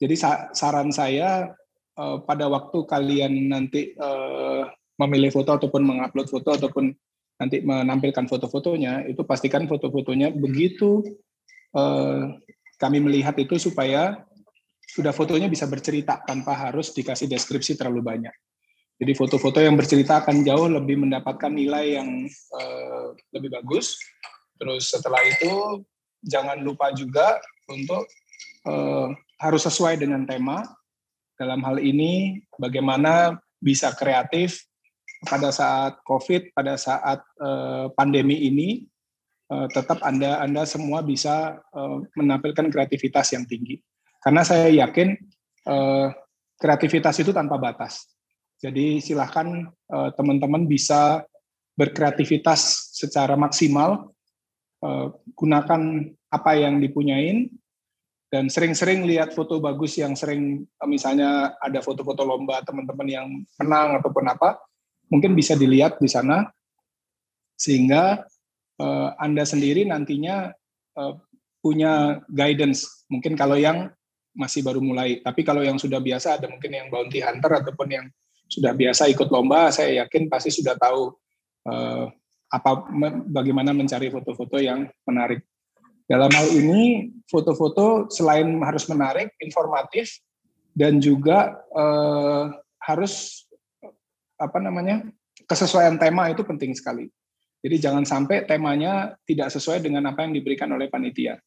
Jadi saran saya pada waktu kalian nanti memilih foto ataupun mengupload foto ataupun nanti menampilkan foto-fotonya, itu pastikan foto-fotonya begitu kami melihat itu supaya sudah fotonya bisa bercerita tanpa harus dikasih deskripsi terlalu banyak. Jadi foto-foto yang bercerita akan jauh lebih mendapatkan nilai yang lebih bagus. Terus setelah itu jangan lupa juga untuk harus sesuai dengan tema. Dalam hal ini bagaimana bisa kreatif pada saat COVID, pada saat pandemi ini, tetap Anda semua bisa menampilkan kreativitas yang tinggi. Karena saya yakin kreativitas itu tanpa batas. Jadi silahkan teman-teman bisa berkreativitas secara maksimal, gunakan apa yang dipunyain, dan sering-sering lihat foto bagus yang sering, misalnya ada foto-foto lomba teman-teman yang menang ataupun apa, mungkin bisa dilihat di sana, sehingga Anda sendiri nantinya punya guidance, mungkin kalau yang masih baru mulai, tapi kalau yang sudah biasa, ada mungkin yang bounty hunter ataupun yang sudah biasa ikut lomba, saya yakin pasti sudah tahu bagaimana mencari foto-foto yang menarik. Dalam hal ini, foto-foto selain harus menarik, informatif, dan juga harus kesesuaian tema itu penting sekali. Jadi jangan sampai temanya tidak sesuai dengan apa yang diberikan oleh panitia.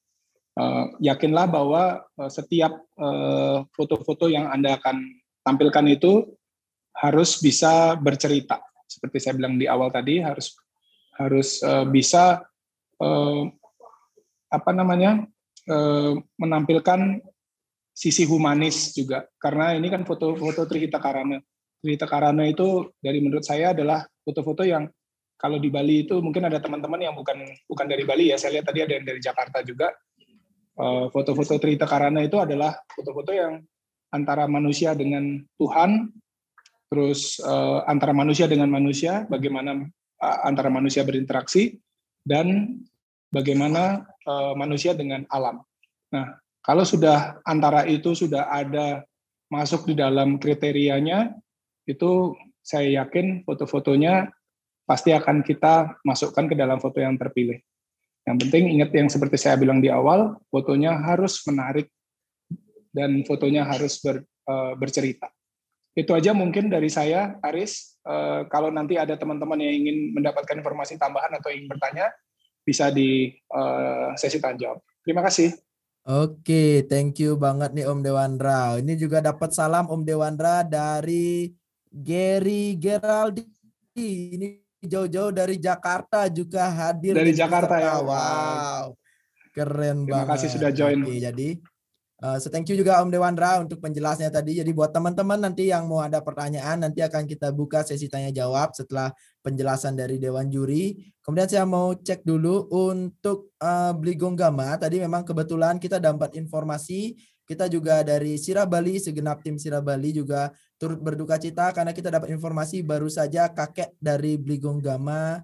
Yakinlah bahwa setiap foto-foto yang Anda akan tampilkan itu harus bisa bercerita. Seperti saya bilang di awal tadi, harus bisa menampilkan sisi humanis juga. Karena ini kan foto-foto Trihita Karana. Trihita Karana itu menurut saya adalah foto-foto yang kalau di Bali itu mungkin ada teman-teman yang bukan dari Bali ya. Saya lihat tadi ada yang dari Jakarta juga. Foto-foto Trihita Karana itu adalah foto-foto yang antara manusia dengan Tuhan, terus antara manusia dengan manusia, bagaimana antara manusia berinteraksi, dan bagaimana manusia dengan alam. Nah, kalau sudah antara itu sudah ada masuk di dalam kriterianya, itu saya yakin foto-fotonya pasti akan kita masukkan ke dalam foto yang terpilih. Yang penting ingat yang seperti saya bilang di awal, fotonya harus menarik dan fotonya harus bercerita. Itu aja mungkin dari saya, Aris. Kalau nanti ada teman-teman yang ingin mendapatkan informasi tambahan atau ingin bertanya, bisa di sesi tanya jawab. Terima kasih. Oke, thank you banget nih Om Dewandra. Ini juga dapat salam Om Dewandra dari Gary Geraldi. Ini jauh-jauh dari Jakarta juga hadir. Dari Jakarta peserta. ya. Wow, keren banget. Terima kasih sudah join. Oke, jadi thank you juga Om Dewandra untuk penjelasnya tadi. Jadi buat teman-teman nanti yang mau ada pertanyaan, nanti akan kita buka sesi tanya jawab setelah penjelasan dari Dewan Juri. Kemudian saya mau cek dulu untuk Bligonggama. Tadi memang kebetulan kita dapat informasi, kita juga dari Sirah Bali, segenap tim Sirah Bali juga turut berduka cita karena kita dapat informasi baru saja kakek dari Bligonggama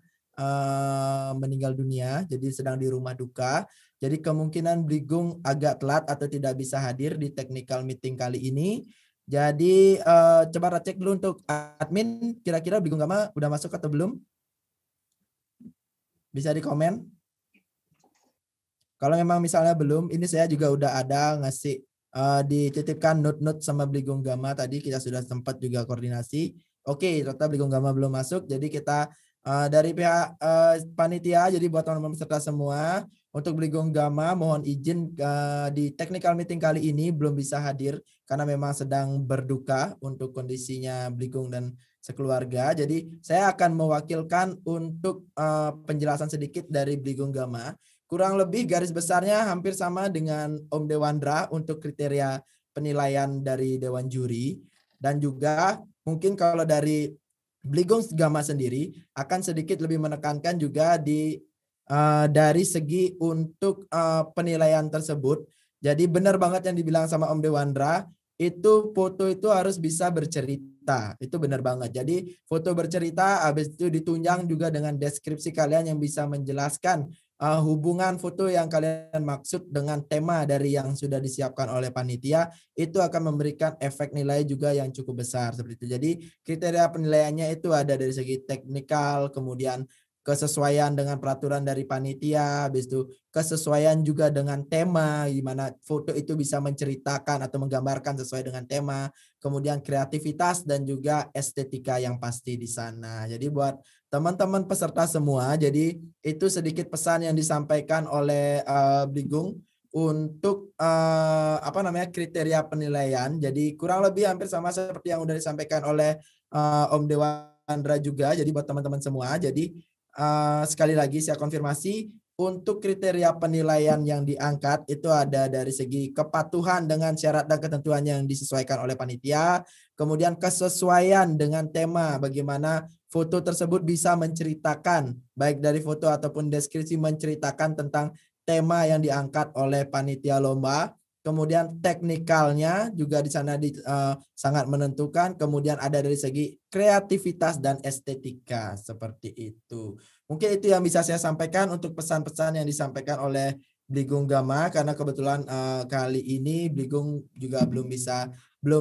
meninggal dunia, jadi sedang di rumah duka. Jadi kemungkinan Bligung agak telat atau tidak bisa hadir di technical meeting kali ini. Jadi coba cek dulu untuk admin, kira-kira Bligonggama udah masuk atau belum? Bisa di komen. Kalau memang misalnya belum, ini saya juga udah ada ngasih dititipkan note-note sama Bligonggama tadi, kita sudah sempat juga koordinasi. Oke, ternyata Bligonggama belum masuk, jadi kita Dari pihak panitia, jadi buat teman-teman peserta semua, untuk Bligong Gama mohon izin di technical meeting kali ini belum bisa hadir karena memang sedang berduka untuk kondisinya Bligong dan sekeluarga. Jadi saya akan mewakilkan untuk penjelasan sedikit dari Bligong Gama. Kurang lebih garis besarnya hampir sama dengan Om Dewandra untuk kriteria penilaian dari Dewan Juri. Dan juga mungkin kalau dari Bligong Gama sendiri akan sedikit lebih menekankan juga dari segi untuk penilaian tersebut. Jadi benar banget yang dibilang sama Om Dewandra, itu foto itu harus bisa bercerita. Itu benar banget. Jadi foto bercerita, habis itu ditunjang juga dengan deskripsi kalian yang bisa menjelaskan hubungan foto yang kalian maksud dengan tema dari yang sudah disiapkan oleh panitia, itu akan memberikan efek nilai juga yang cukup besar seperti itu. Jadi kriteria penilaiannya itu ada dari segi teknikal, kemudian kesesuaian dengan peraturan dari panitia, habis itu kesesuaian juga dengan tema, gimana foto itu bisa menceritakan atau menggambarkan sesuai dengan tema, kemudian kreativitas dan juga estetika yang pasti di sana. Jadi buat teman-teman peserta semua, jadi itu sedikit pesan yang disampaikan oleh Bligong untuk kriteria penilaian. Jadi kurang lebih hampir sama seperti yang sudah disampaikan oleh Om Dewandra juga. Jadi buat teman-teman semua, jadi sekali lagi saya konfirmasi untuk kriteria penilaian yang diangkat itu ada dari segi kepatuhan dengan syarat dan ketentuan yang disesuaikan oleh panitia, kemudian kesesuaian dengan tema bagaimana foto tersebut bisa menceritakan baik dari foto ataupun deskripsi menceritakan tentang tema yang diangkat oleh panitia lomba. Kemudian teknikalnya juga di sana sangat menentukan. Kemudian ada dari segi kreativitas dan estetika seperti itu. Mungkin itu yang bisa saya sampaikan untuk pesan-pesan yang disampaikan oleh Bligong Gama, karena kebetulan kali ini Bligong juga belum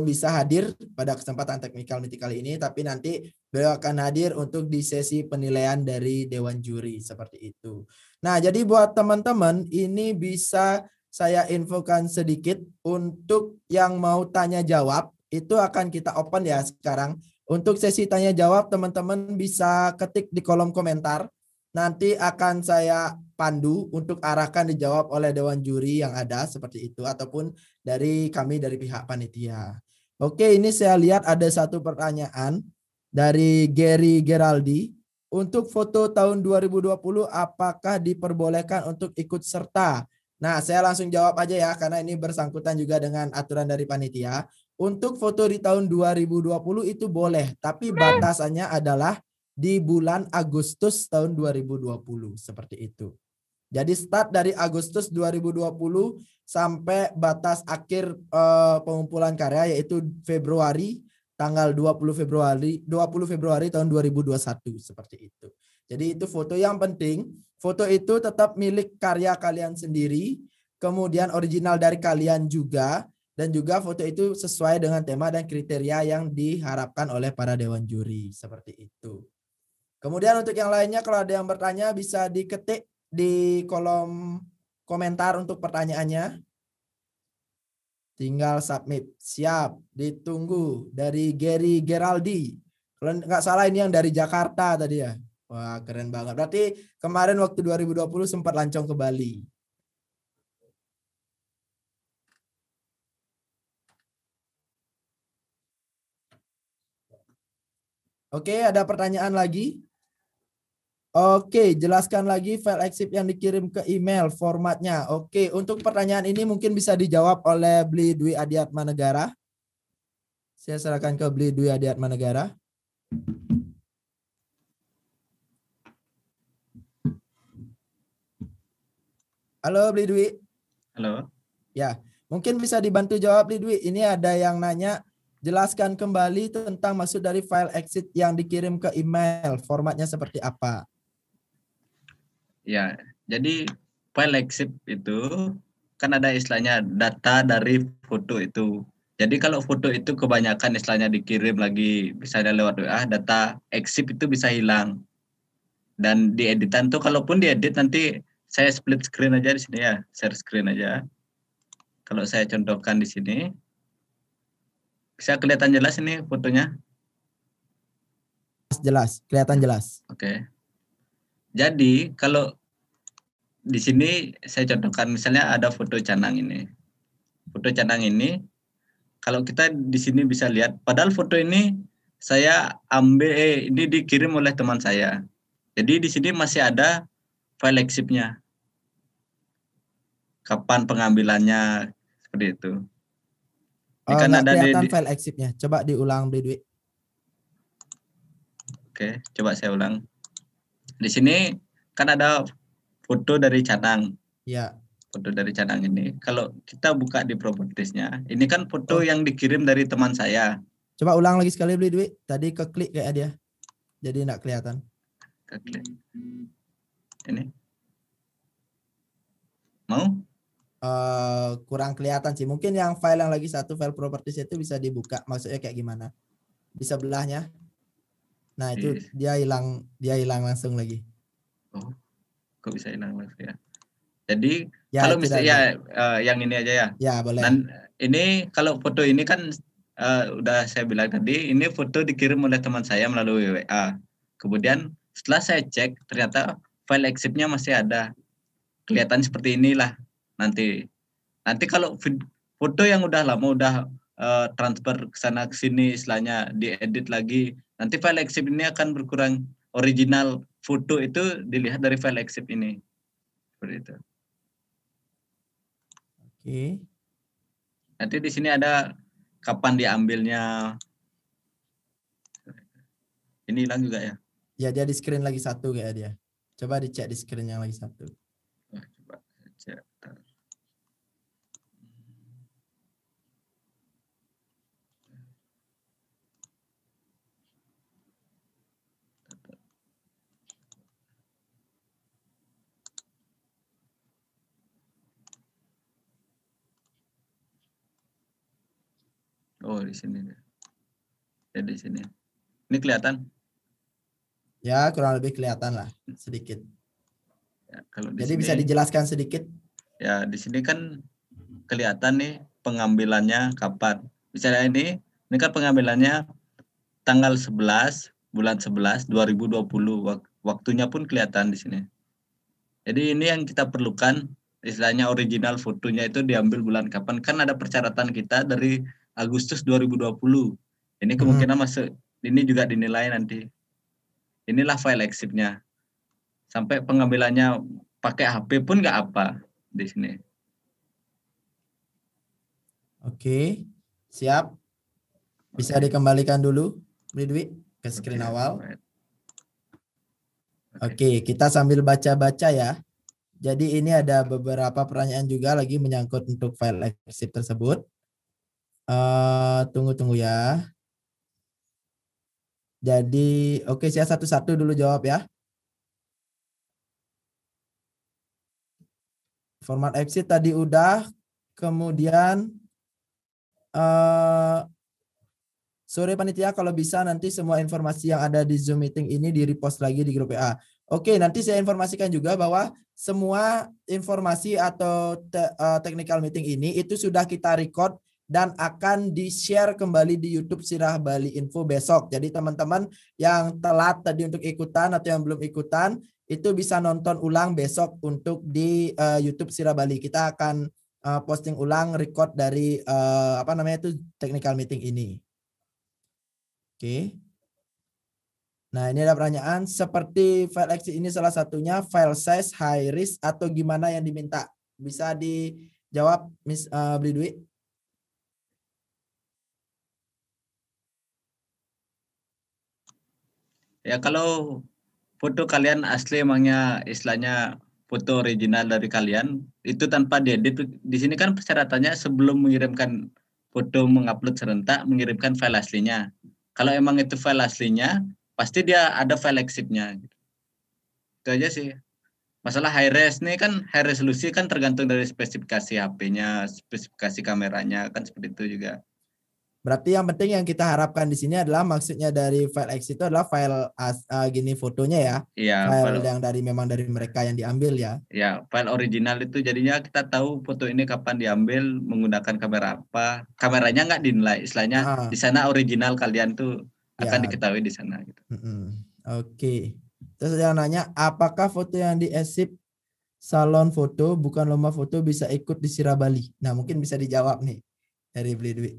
bisa hadir pada kesempatan technical meeting kali ini, tapi nanti beliau akan hadir untuk di sesi penilaian dari Dewan Juri seperti itu. Nah, jadi buat teman-teman ini bisa saya infokan sedikit untuk yang mau tanya jawab itu akan kita open ya sekarang. Untuk sesi tanya jawab teman-teman bisa ketik di kolom komentar. Nanti akan saya pandu untuk arahkan dijawab oleh Dewan Juri yang ada seperti itu ataupun dari kami dari pihak panitia. Oke, ini saya lihat ada satu pertanyaan dari Gary Geraldi. Untuk foto tahun 2020 apakah diperbolehkan untuk ikut serta? Nah, saya langsung jawab aja ya, karena ini bersangkutan juga dengan aturan dari panitia. Untuk foto di tahun 2020 itu boleh, tapi batasannya adalah di bulan Agustus tahun 2020, seperti itu. Jadi start dari Agustus 2020 sampai batas akhir pengumpulan karya yaitu Februari, tanggal 20 Februari tahun 2021, seperti itu. Jadi itu foto yang penting. Foto itu tetap milik karya kalian sendiri, kemudian original dari kalian juga, dan juga foto itu sesuai dengan tema dan kriteria yang diharapkan oleh para Dewan Juri, seperti itu. Kemudian untuk yang lainnya kalau ada yang bertanya bisa diketik di kolom komentar untuk pertanyaannya. Tinggal submit. Siap, ditunggu dari Gary Geraldi. Kalau nggak salah ini yang dari Jakarta tadi ya. Wah, keren banget. Berarti kemarin waktu 2020 sempat lancong ke Bali. Oke, ada pertanyaan lagi? Oke, jelaskan lagi file exif yang dikirim ke email formatnya. Oke, untuk pertanyaan ini mungkin bisa dijawab oleh Bli Dwi Adiatmanegara. Saya serahkan ke Bli Dwi Adiatmanegara. Halo Bli Dwi. Halo. Ya, mungkin bisa dibantu jawab Bli Dwi. Ini ada yang nanya, jelaskan kembali tentang maksud dari file exit yang dikirim ke email. Formatnya seperti apa? Ya, jadi file exif itu kan ada istilahnya data dari foto itu. Jadi kalau foto itu kebanyakan istilahnya dikirim lagi misalnya lewat WA, data exif itu bisa hilang. Dan di editan tuh kalaupun diedit nanti saya split screen aja di sini ya, share screen aja. Kalau saya contohkan di sini, bisa kelihatan jelas ini fotonya? Jelas, kelihatan jelas. Oke. Jadi kalau di sini saya contohkan misalnya ada foto canang ini. Foto canang ini kalau kita di sini bisa lihat, padahal foto ini saya ambil ini dikirim oleh teman saya. Jadi di sini masih ada file exif-nya. Kapan pengambilannya seperti itu. Ini kan Nggak ada kelihatan file exif-nya. Coba diulang Beli Dwi. Oke, coba saya ulang. Di sini kan ada foto dari canang. Ya. Foto dari canang ini. Kalau kita buka di propertiesnya, ini kan foto yang dikirim dari teman saya. Coba ulang lagi sekali Beli Dwi. Tadi keklik kayak dia. Jadi nggak kelihatan. Keklik. Ini. Mau? Kurang kelihatan sih. Mungkin yang file yang lagi satu file properties itu bisa dibuka. Maksudnya kayak gimana? Di sebelahnya. Nah itu dia hilang langsung lagi. Oh, kok bisa hilang langsung ya? Jadi ya, kalau misalnya yang ini aja ya. Ya boleh. Dan ini kalau foto ini kan udah saya bilang tadi, ini foto dikirim oleh teman saya melalui WA. Kemudian setelah saya cek ternyata file exif-nya masih ada. Kelihatan seperti inilah. Nanti kalau foto yang udah lama udah transfer ke sana ke sini istilahnya diedit lagi, nanti file exif ini akan berkurang. Original foto itu dilihat dari file exif ini. Seperti itu. Oke. Nanti di sini ada kapan diambilnya. Ini hilang juga ya? Ya dia di screen lagi satu kayak dia. Coba dicek di screen yang lagi satu. Coba cek. Oh di sini. Ya di sini. Ini kelihatan? Ya kurang lebih kelihatan lah sedikit. Ya, kalau di jadi sini, bisa dijelaskan sedikit? Ya di sini kan kelihatan nih pengambilannya kapan. Misalnya ini kan pengambilannya tanggal 11 bulan 11 2020. Waktunya pun kelihatan di sini. Jadi ini yang kita perlukan, istilahnya original fotonya itu diambil bulan kapan. Kan ada persyaratan kita dari Agustus 2020. Ini kemungkinan masuk, ini juga dinilai nanti. Inilah file exif-nya. Sampai pengambilannya pakai HP pun nggak apa di sini. Oke, siap. Bisa dikembalikan dulu, Ridwi, ke screen awal. Oke, kita sambil baca-baca ya. Jadi ini ada beberapa pertanyaan juga lagi menyangkut untuk file exif tersebut. Tunggu ya. Jadi, oke, saya satu-satu dulu jawab ya. Format exit tadi udah, kemudian sore panitia kalau bisa nanti semua informasi yang ada di Zoom meeting ini di-repost lagi di grup WA. Oke, nanti saya informasikan juga bahwa semua informasi atau technical meeting ini itu sudah kita record dan akan di-share kembali di YouTube Sirah Bali Info besok. Jadi teman-teman yang telat tadi untuk ikutan atau yang belum ikutan itu bisa nonton ulang besok untuk di YouTube Sirah Bali. Kita akan posting ulang record dari technical meeting ini. Oke. Nah, ini ada pertanyaan seperti file exif ini salah satunya file size, high risk atau gimana yang diminta? Bisa dijawab Miss Beli Dwi? Ya kalau foto kalian asli emangnya istilahnya foto original dari kalian itu tanpa diedit, di sini kan persyaratannya sebelum mengirimkan foto mengupload serentak mengirimkan file aslinya. Kalau emang itu file aslinya pasti dia ada file exif-nya. Itu aja sih. Masalah high res nih kan high resolusi kan tergantung dari spesifikasi HP-nya, spesifikasi kameranya kan seperti itu juga. Berarti yang penting yang kita harapkan di sini adalah maksudnya dari file exif itu adalah file gini fotonya ya. Iya, file yang memang dari mereka yang diambil ya. Ya, file original itu jadinya kita tahu foto ini kapan diambil, menggunakan kamera apa. Kameranya nggak dinilai, istilahnya di sana original kalian tuh akan diketahui di sana gitu. Oke. Terus yang nanya, apakah foto yang di Esip salon foto bukan lomba foto bisa ikut di Sirah Bali? Nah, mungkin bisa dijawab nih dari Beli Dwi.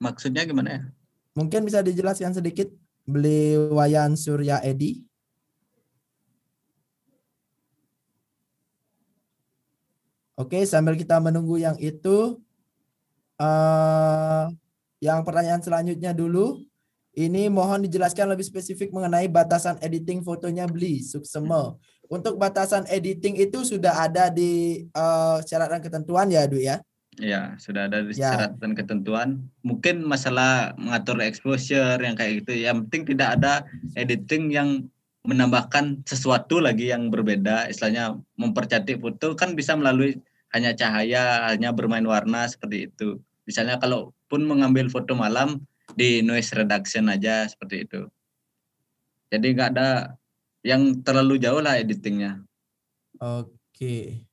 Maksudnya gimana ya? Mungkin bisa dijelaskan sedikit Beli Wayan Surya Edi. Oke, sambil kita menunggu yang itu, yang pertanyaan selanjutnya dulu. Ini mohon dijelaskan lebih spesifik mengenai batasan editing fotonya Beli Suksema. Untuk batasan editing itu sudah ada di syarat dan ketentuan ya, Du ya? Ya, sudah ada di Ya. syarat dan ketentuan. Mungkin masalah mengatur exposure yang kayak gitu. Yang penting tidak ada editing yang menambahkan sesuatu lagi yang berbeda. Istilahnya mempercantik foto kan bisa melalui hanya cahaya, hanya bermain warna seperti itu. Misalnya kalaupun mengambil foto malam di noise reduction aja seperti itu. Jadi nggak ada yang terlalu jauh lah editingnya. Oke.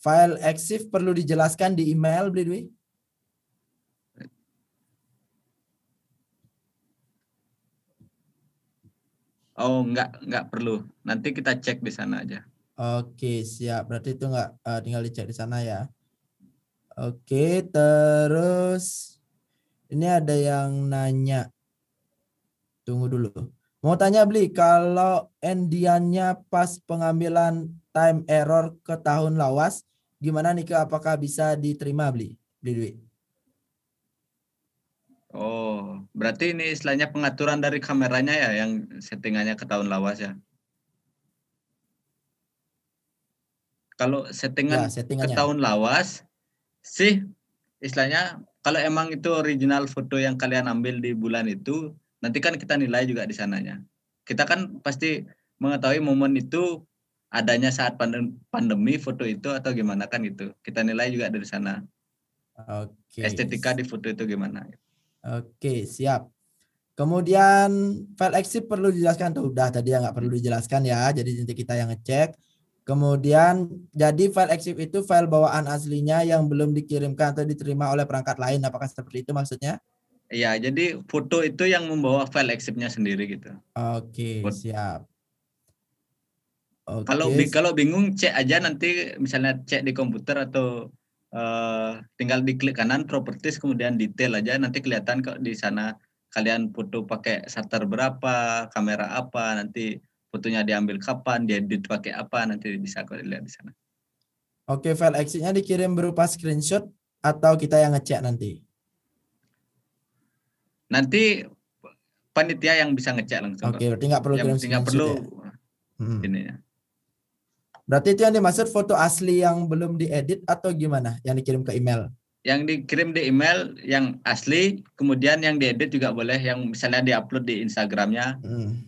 File EXIF perlu dijelaskan di email, Beli Dwi? Oh, nggak perlu. Nanti kita cek di sana aja. Oke, siap. Berarti itu nggak tinggal dicek di sana ya. Oke, terus ini ada yang nanya. Tunggu dulu. Mau tanya Beli, kalau endiannya pas pengambilan time error ke tahun lawas, gimana nih Kak? Apakah bisa diterima Beli Dwi? Oh, berarti ini istilahnya pengaturan dari kameranya ya yang settingannya ke tahun lawas ya. Kalau settingan Ya, ke tahun lawas sih istilahnya kalau emang itu original foto yang kalian ambil di bulan itu, nanti kan kita nilai juga di sananya. Kita kan pasti mengetahui momen itu adanya saat pandemi foto itu atau gimana kan itu. Kita nilai juga dari sana. Oke. Estetika di foto itu gimana. Oke, siap. Kemudian file EXIF perlu dijelaskan tuh. Udah tadi ya nggak perlu dijelaskan ya. Jadi nanti kita yang ngecek. Kemudian jadi file EXIF itu file bawaan aslinya yang belum dikirimkan atau diterima oleh perangkat lain. Apakah seperti itu maksudnya? Iya, jadi foto itu yang membawa file EXIF-nya sendiri gitu. Oke, siap. Kalau bingung cek aja nanti misalnya cek di komputer atau tinggal diklik kanan properties kemudian detail aja nanti kelihatan kok di sana kalian foto pakai shutter berapa, kamera apa, nanti fotonya diambil kapan, diedit pakai apa, nanti bisa kok dilihat di sana. Oke, file EXIF-nya dikirim berupa screenshot atau kita yang ngecek nanti? Nanti panitia yang bisa ngecek langsung. Oke, berarti nggak perlu kirim screenshot. Nggak perlu ya? Ini ya. Berarti itu yang dimaksud foto asli yang belum diedit atau gimana? Yang dikirim ke email? Yang dikirim di email yang asli, kemudian yang diedit juga boleh, yang misalnya diupload di Instagramnya.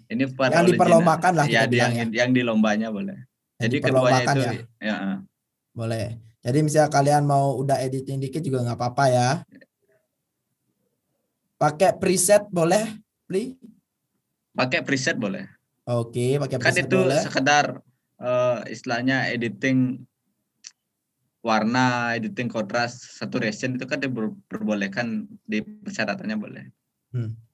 Ini yang diperlombakan lah kita bilang ya. Yang di lombanya boleh. Yang jadi keduanya itu ya. Boleh. Jadi misalnya kalian mau udah editing dikit juga nggak apa-apa ya. Pakai preset boleh, Bli? Pakai preset boleh. Oke, pakai preset boleh. Kan itu sekedar istilahnya editing warna, editing kontras, saturation itu kan diperbolehkan di persyaratannya boleh.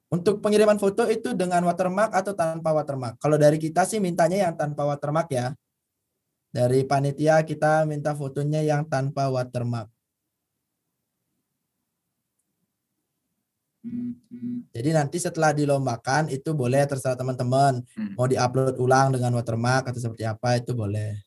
Untuk pengiriman foto itu dengan watermark atau tanpa watermark? Kalau dari kita sih mintanya yang tanpa watermark ya. Dari panitia kita minta fotonya yang tanpa watermark. Jadi nanti setelah dilombakan itu boleh terserah teman-teman. Mau diupload ulang dengan watermark atau seperti apa itu boleh.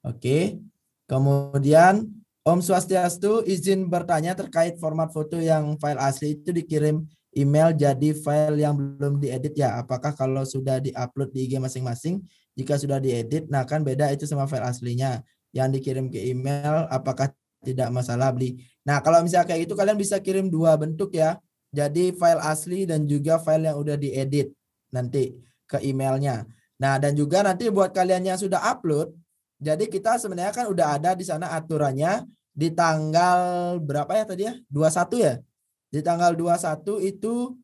Oke. Kemudian Om Swastiastu izin bertanya terkait format foto yang file asli itu dikirim email jadi file yang belum diedit ya. Apakah kalau sudah diupload di IG masing-masing, jika sudah diedit, nah kan beda itu sama file aslinya. Yang dikirim ke email apakah tidak masalah Bli? Nah kalau misalnya kayak gitu kalian bisa kirim dua bentuk ya. Jadi file asli dan juga file yang udah diedit nanti ke emailnya. Nah dan juga nanti buat kalian yang sudah upload, jadi kita sebenarnya kan udah ada di sana aturannya di tanggal berapa ya tadi ya? 21 ya? Di tanggal 21 itu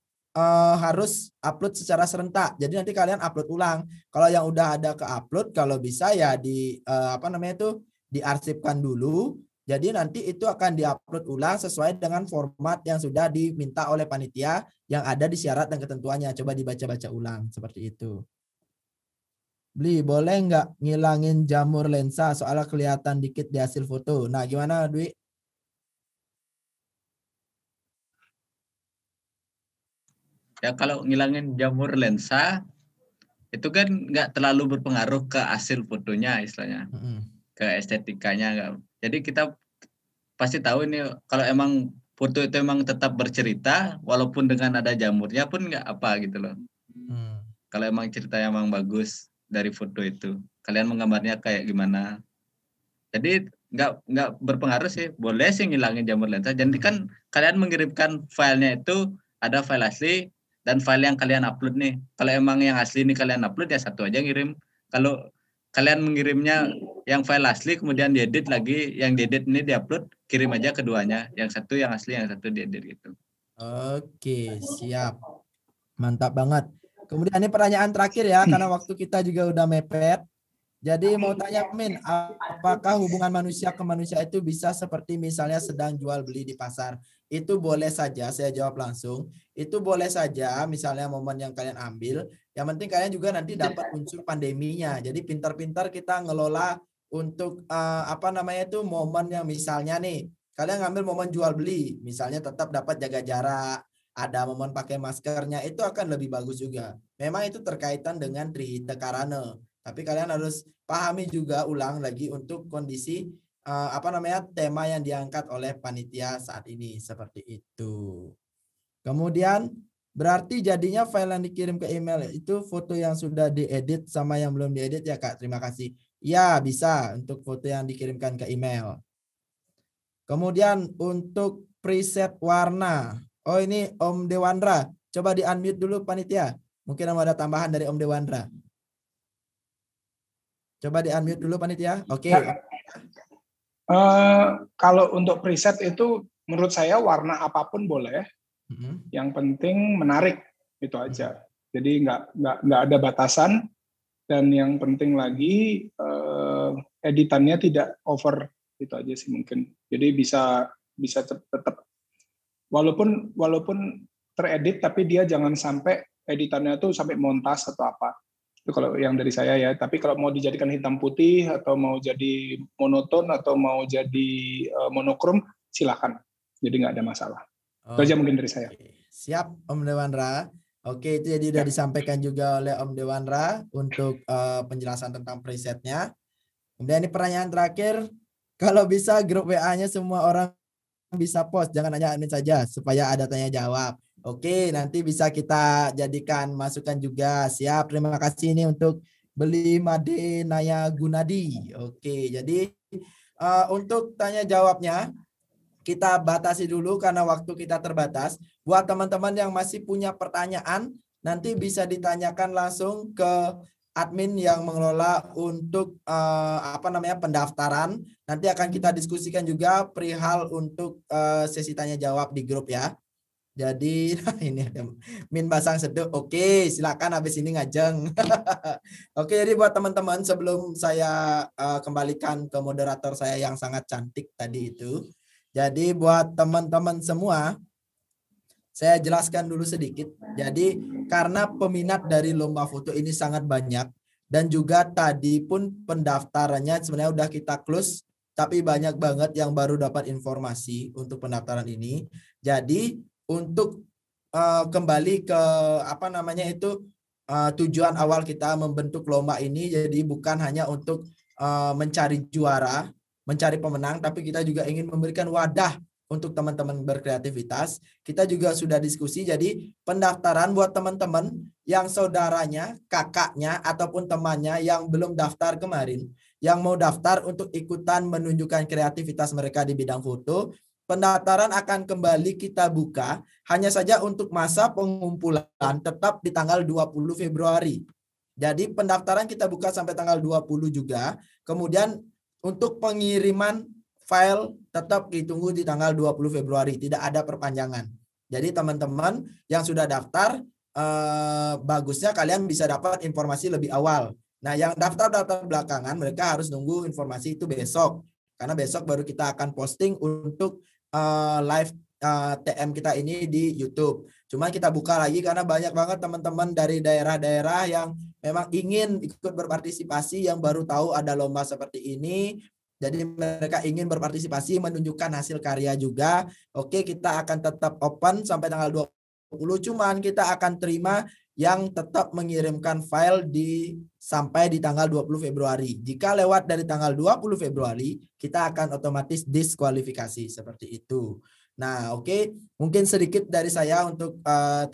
harus upload secara serentak. Jadi nanti kalian upload ulang. Kalau yang udah ada ke upload, kalau bisa ya di diarsipkan dulu. Jadi nanti itu akan diupload ulang sesuai dengan format yang sudah diminta oleh panitia yang ada di syarat dan ketentuannya. Coba dibaca-baca ulang seperti itu. Beli, boleh nggak ngilangin jamur lensa soalnya kelihatan dikit di hasil foto? Nah, gimana Dwi? Ya kalau ngilangin jamur lensa itu kan nggak terlalu berpengaruh ke hasil fotonya istilahnya, ke estetikanya nggak. Jadi kita pasti tahu ini kalau emang foto itu emang tetap bercerita walaupun dengan ada jamurnya pun nggak apa gitu loh. Kalau emang ceritanya emang bagus dari foto itu, kalian menggambarnya kayak gimana. Jadi nggak berpengaruh sih, boleh sih ngilangin jamur lensa. Jadi kan kalian mengirimkan filenya itu ada file asli dan file yang kalian upload nih. Kalau emang yang asli ini kalian upload ya satu aja ngirim. Kalau kalian mengirimnya yang file asli kemudian diedit lagi, yang diedit ini diupload, kirim aja keduanya. Yang satu yang asli, yang satu diedit gitu. Oke, siap. Mantap banget. Kemudian ini pertanyaan terakhir ya, karena waktu kita juga udah mepet. Jadi mau tanya Min, apakah hubungan manusia ke manusia itu bisa seperti misalnya sedang jual beli di pasar? Itu boleh saja, saya jawab langsung. Itu boleh saja, misalnya momen yang kalian ambil. Yang penting kalian juga nanti dapat unsur pandeminya. Jadi pintar-pintar kita ngelola untuk apa namanya itu momen yang misalnya nih, kalian ngambil momen jual beli, misalnya tetap dapat jaga jarak, ada momen pakai maskernya, itu akan lebih bagus juga. Memang itu terkaitan dengan Trihita Karana. Tapi kalian harus pahami juga ulang lagi untuk kondisi apa namanya tema yang diangkat oleh panitia saat ini seperti itu. Kemudian berarti jadinya file yang dikirim ke email itu foto yang sudah diedit sama yang belum diedit ya Kak. Terima kasih. Ya bisa untuk foto yang dikirimkan ke email. Kemudian untuk preset warna. Oh ini Om Dewandra. Coba di unmute dulu panitia. Mungkin ada tambahan dari Om Dewandra. Coba di unmute dulu panitia. Oke. Kalau untuk preset itu menurut saya warna apapun boleh. Yang penting menarik itu aja. Jadi nggak ada batasan dan yang penting lagi editannya tidak over, itu aja sih mungkin. Jadi bisa tetap walaupun teredit tapi dia jangan sampai editannya tuh sampai montas atau apa. Itu kalau yang dari saya ya. Tapi kalau mau dijadikan hitam putih atau mau jadi monoton atau mau jadi monokrom, silakan. Jadi nggak ada masalah. Itu aja mungkin dari saya. Siap Om Dewandra. Oke, itu jadi sudah disampaikan juga oleh Om Dewandra untuk penjelasan tentang presetnya. Kemudian ini pertanyaan terakhir, kalau bisa grup WA-nya semua orang bisa post, jangan hanya admin saja supaya ada tanya jawab. Oke, nanti bisa kita jadikan masukan juga. Siap, terima kasih ini untuk Beli Made Naya Gunadi. Oke, jadi untuk tanya jawabnya kita batasi dulu karena waktu kita terbatas. Buat teman-teman yang masih punya pertanyaan, nanti bisa ditanyakan langsung ke admin yang mengelola untuk apa namanya pendaftaran. Nanti akan kita diskusikan juga perihal untuk sesi tanya jawab di grup ya. Jadi ini ada Min Basang Seduh. Oke, silakan habis ini ngajeng. Oke, jadi buat teman-teman sebelum saya kembalikan ke moderator saya yang sangat cantik tadi itu. Jadi buat teman-teman semua, saya jelaskan dulu sedikit. Jadi karena peminat dari lomba foto ini sangat banyak dan juga tadi pun pendaftarannya sebenarnya udah kita close, tapi banyak banget yang baru dapat informasi untuk pendaftaran ini. Jadi untuk kembali ke apa namanya itu tujuan awal kita membentuk lomba ini, jadi bukan hanya untuk mencari juara, mencari pemenang, tapi kita juga ingin memberikan wadah untuk teman-teman berkreativitas. Kita juga sudah diskusi, jadi pendaftaran buat teman-teman yang saudaranya, kakaknya, ataupun temannya yang belum daftar kemarin, yang mau daftar untuk ikutan menunjukkan kreativitas mereka di bidang foto, pendaftaran akan kembali kita buka, hanya saja untuk masa pengumpulan tetap di tanggal 20 Februari. Jadi pendaftaran kita buka sampai tanggal 20 juga, kemudian untuk pengiriman file tetap ditunggu di tanggal 20 Februari, tidak ada perpanjangan. Jadi teman-teman yang sudah daftar, bagusnya kalian bisa dapat informasi lebih awal. Nah yang daftar belakangan, mereka harus nunggu informasi itu besok. karena besok baru kita akan posting untuk live TM kita ini di YouTube. Cuma kita buka lagi karena banyak banget teman-teman dari daerah-daerah yang memang ingin ikut berpartisipasi, yang baru tahu ada lomba seperti ini. Jadi mereka ingin berpartisipasi, menunjukkan hasil karya juga. Oke, kita akan tetap open sampai tanggal 20, cuman kita akan terima yang tetap mengirimkan file sampai di tanggal 20 Februari. Jika lewat dari tanggal 20 Februari, kita akan otomatis diskualifikasi seperti itu. Nah, oke, mungkin sedikit dari saya untuk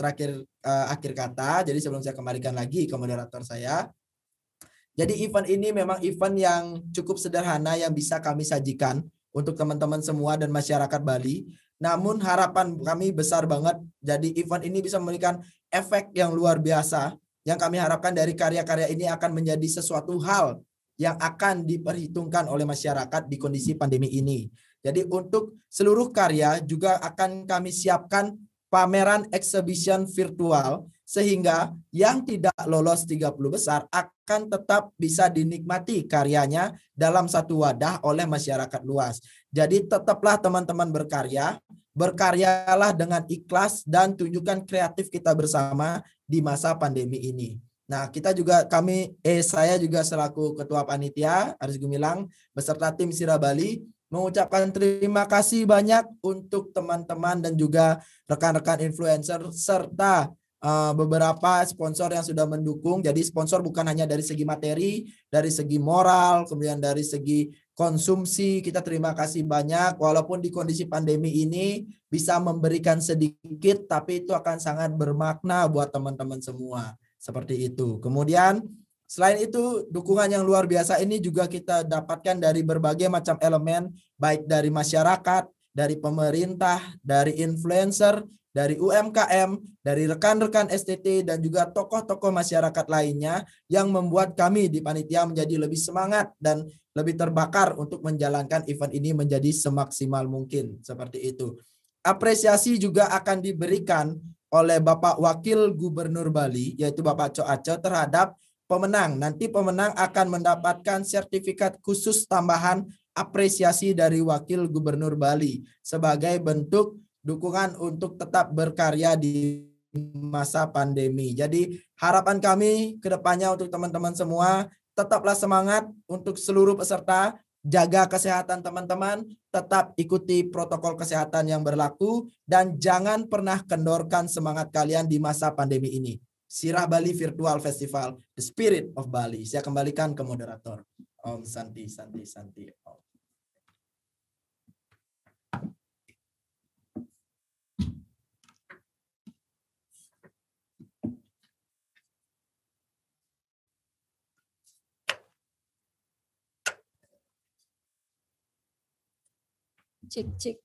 terakhir akhir kata. Jadi sebelum saya kembalikan lagi ke moderator saya. Jadi event ini memang event yang cukup sederhana yang bisa kami sajikan untuk teman-teman semua dan masyarakat Bali. Namun harapan kami besar banget. Jadi event ini bisa memberikan efek yang luar biasa. Yang kami harapkan dari karya-karya ini akan menjadi sesuatu hal yang akan diperhitungkan oleh masyarakat di kondisi pandemi ini. Jadi untuk seluruh karya juga akan kami siapkan pameran exhibition virtual sehingga yang tidak lolos 30 besar akan tetap bisa dinikmati karyanya dalam satu wadah oleh masyarakat luas. Jadi tetaplah teman-teman berkarya, berkaryalah dengan ikhlas dan tunjukkan kreatif kita bersama di masa pandemi ini. Nah, saya juga selaku Ketua Panitia Aris Gumilang beserta tim Sirah Bali mengucapkan terima kasih banyak untuk teman-teman dan juga rekan-rekan influencer serta beberapa sponsor yang sudah mendukung. Jadi sponsor bukan hanya dari segi materi, dari segi moral, kemudian dari segi konsumsi. Kita terima kasih banyak walaupun di kondisi pandemi ini bisa memberikan sedikit tapi itu akan sangat bermakna buat teman-teman semua. Seperti itu. Kemudian selain itu dukungan yang luar biasa ini juga kita dapatkan dari berbagai macam elemen baik dari masyarakat, dari pemerintah, dari influencer, dari UMKM, dari rekan-rekan STT dan juga tokoh-tokoh masyarakat lainnya yang membuat kami di panitia menjadi lebih semangat dan lebih terbakar untuk menjalankan event ini menjadi semaksimal mungkin. Seperti itu. Apresiasi juga akan diberikan oleh Bapak Wakil Gubernur Bali yaitu Bapak Co Aco terhadap pemenang. Nanti pemenang akan mendapatkan sertifikat khusus tambahan apresiasi dari Wakil Gubernur Bali sebagai bentuk dukungan untuk tetap berkarya di masa pandemi. Jadi harapan kami ke depannya untuk teman-teman semua, tetaplah semangat untuk seluruh peserta, jaga kesehatan teman-teman, tetap ikuti protokol kesehatan yang berlaku, dan jangan pernah kendorkan semangat kalian di masa pandemi ini. Sirah Bali Virtual Festival, The Spirit of Bali. Saya kembalikan ke moderator. Om Santi, Santi, Santi. Om. Cek.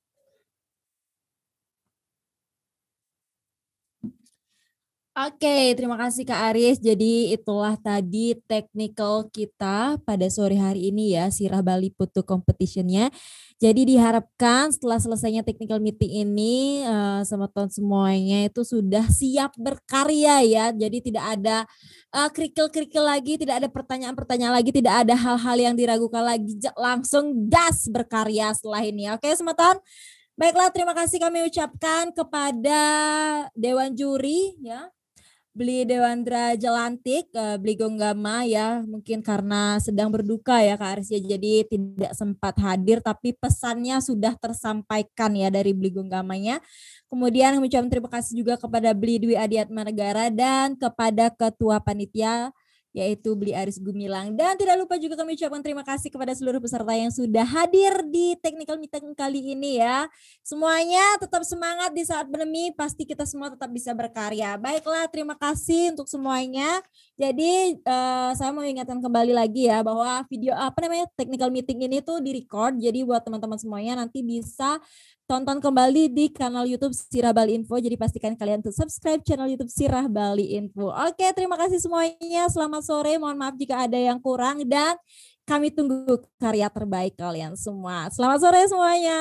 Oke, terima kasih Kak Aris. Jadi itulah tadi technical kita pada sore hari ini ya, Sirah Bali Putu Competition-nya. Jadi diharapkan setelah selesainya technical meeting ini teman-teman semuanya itu sudah siap berkarya ya. Jadi tidak ada kerikil-kerikil lagi, tidak ada pertanyaan-pertanyaan lagi, tidak ada hal-hal yang diragukan lagi. Langsung gas berkarya setelah ini. Oke, teman-teman. Baiklah, terima kasih kami ucapkan kepada Dewan Juri ya. Beli Dewandra Jelantik, Beli Gonggama ya, mungkin karena sedang berduka ya Kak Aris ya, jadi tidak sempat hadir tapi pesannya sudah tersampaikan ya dari Beli Gonggamanya. Kemudian mengucapkan terima kasih juga kepada Beli Dwi Adiatma Negara dan kepada Ketua Panitia yaitu Beli Aris Gumilang. Dan tidak lupa juga kami ucapkan terima kasih kepada seluruh peserta yang sudah hadir di technical meeting kali ini ya. Semuanya tetap semangat di saat pandemi, pasti kita semua tetap bisa berkarya. Baiklah, terima kasih untuk semuanya. Jadi saya mau ingatkan kembali lagi ya bahwa video technical meeting ini tuh di-record. Jadi buat teman-teman semuanya nanti bisa tonton kembali di kanal YouTube Sirah Bali Info. Jadi pastikan kalian tuh subscribe channel YouTube Sirah Bali Info. Oke, terima kasih semuanya. Selamat sore. Mohon maaf jika ada yang kurang dan kami tunggu karya terbaik kalian semua. Selamat sore semuanya.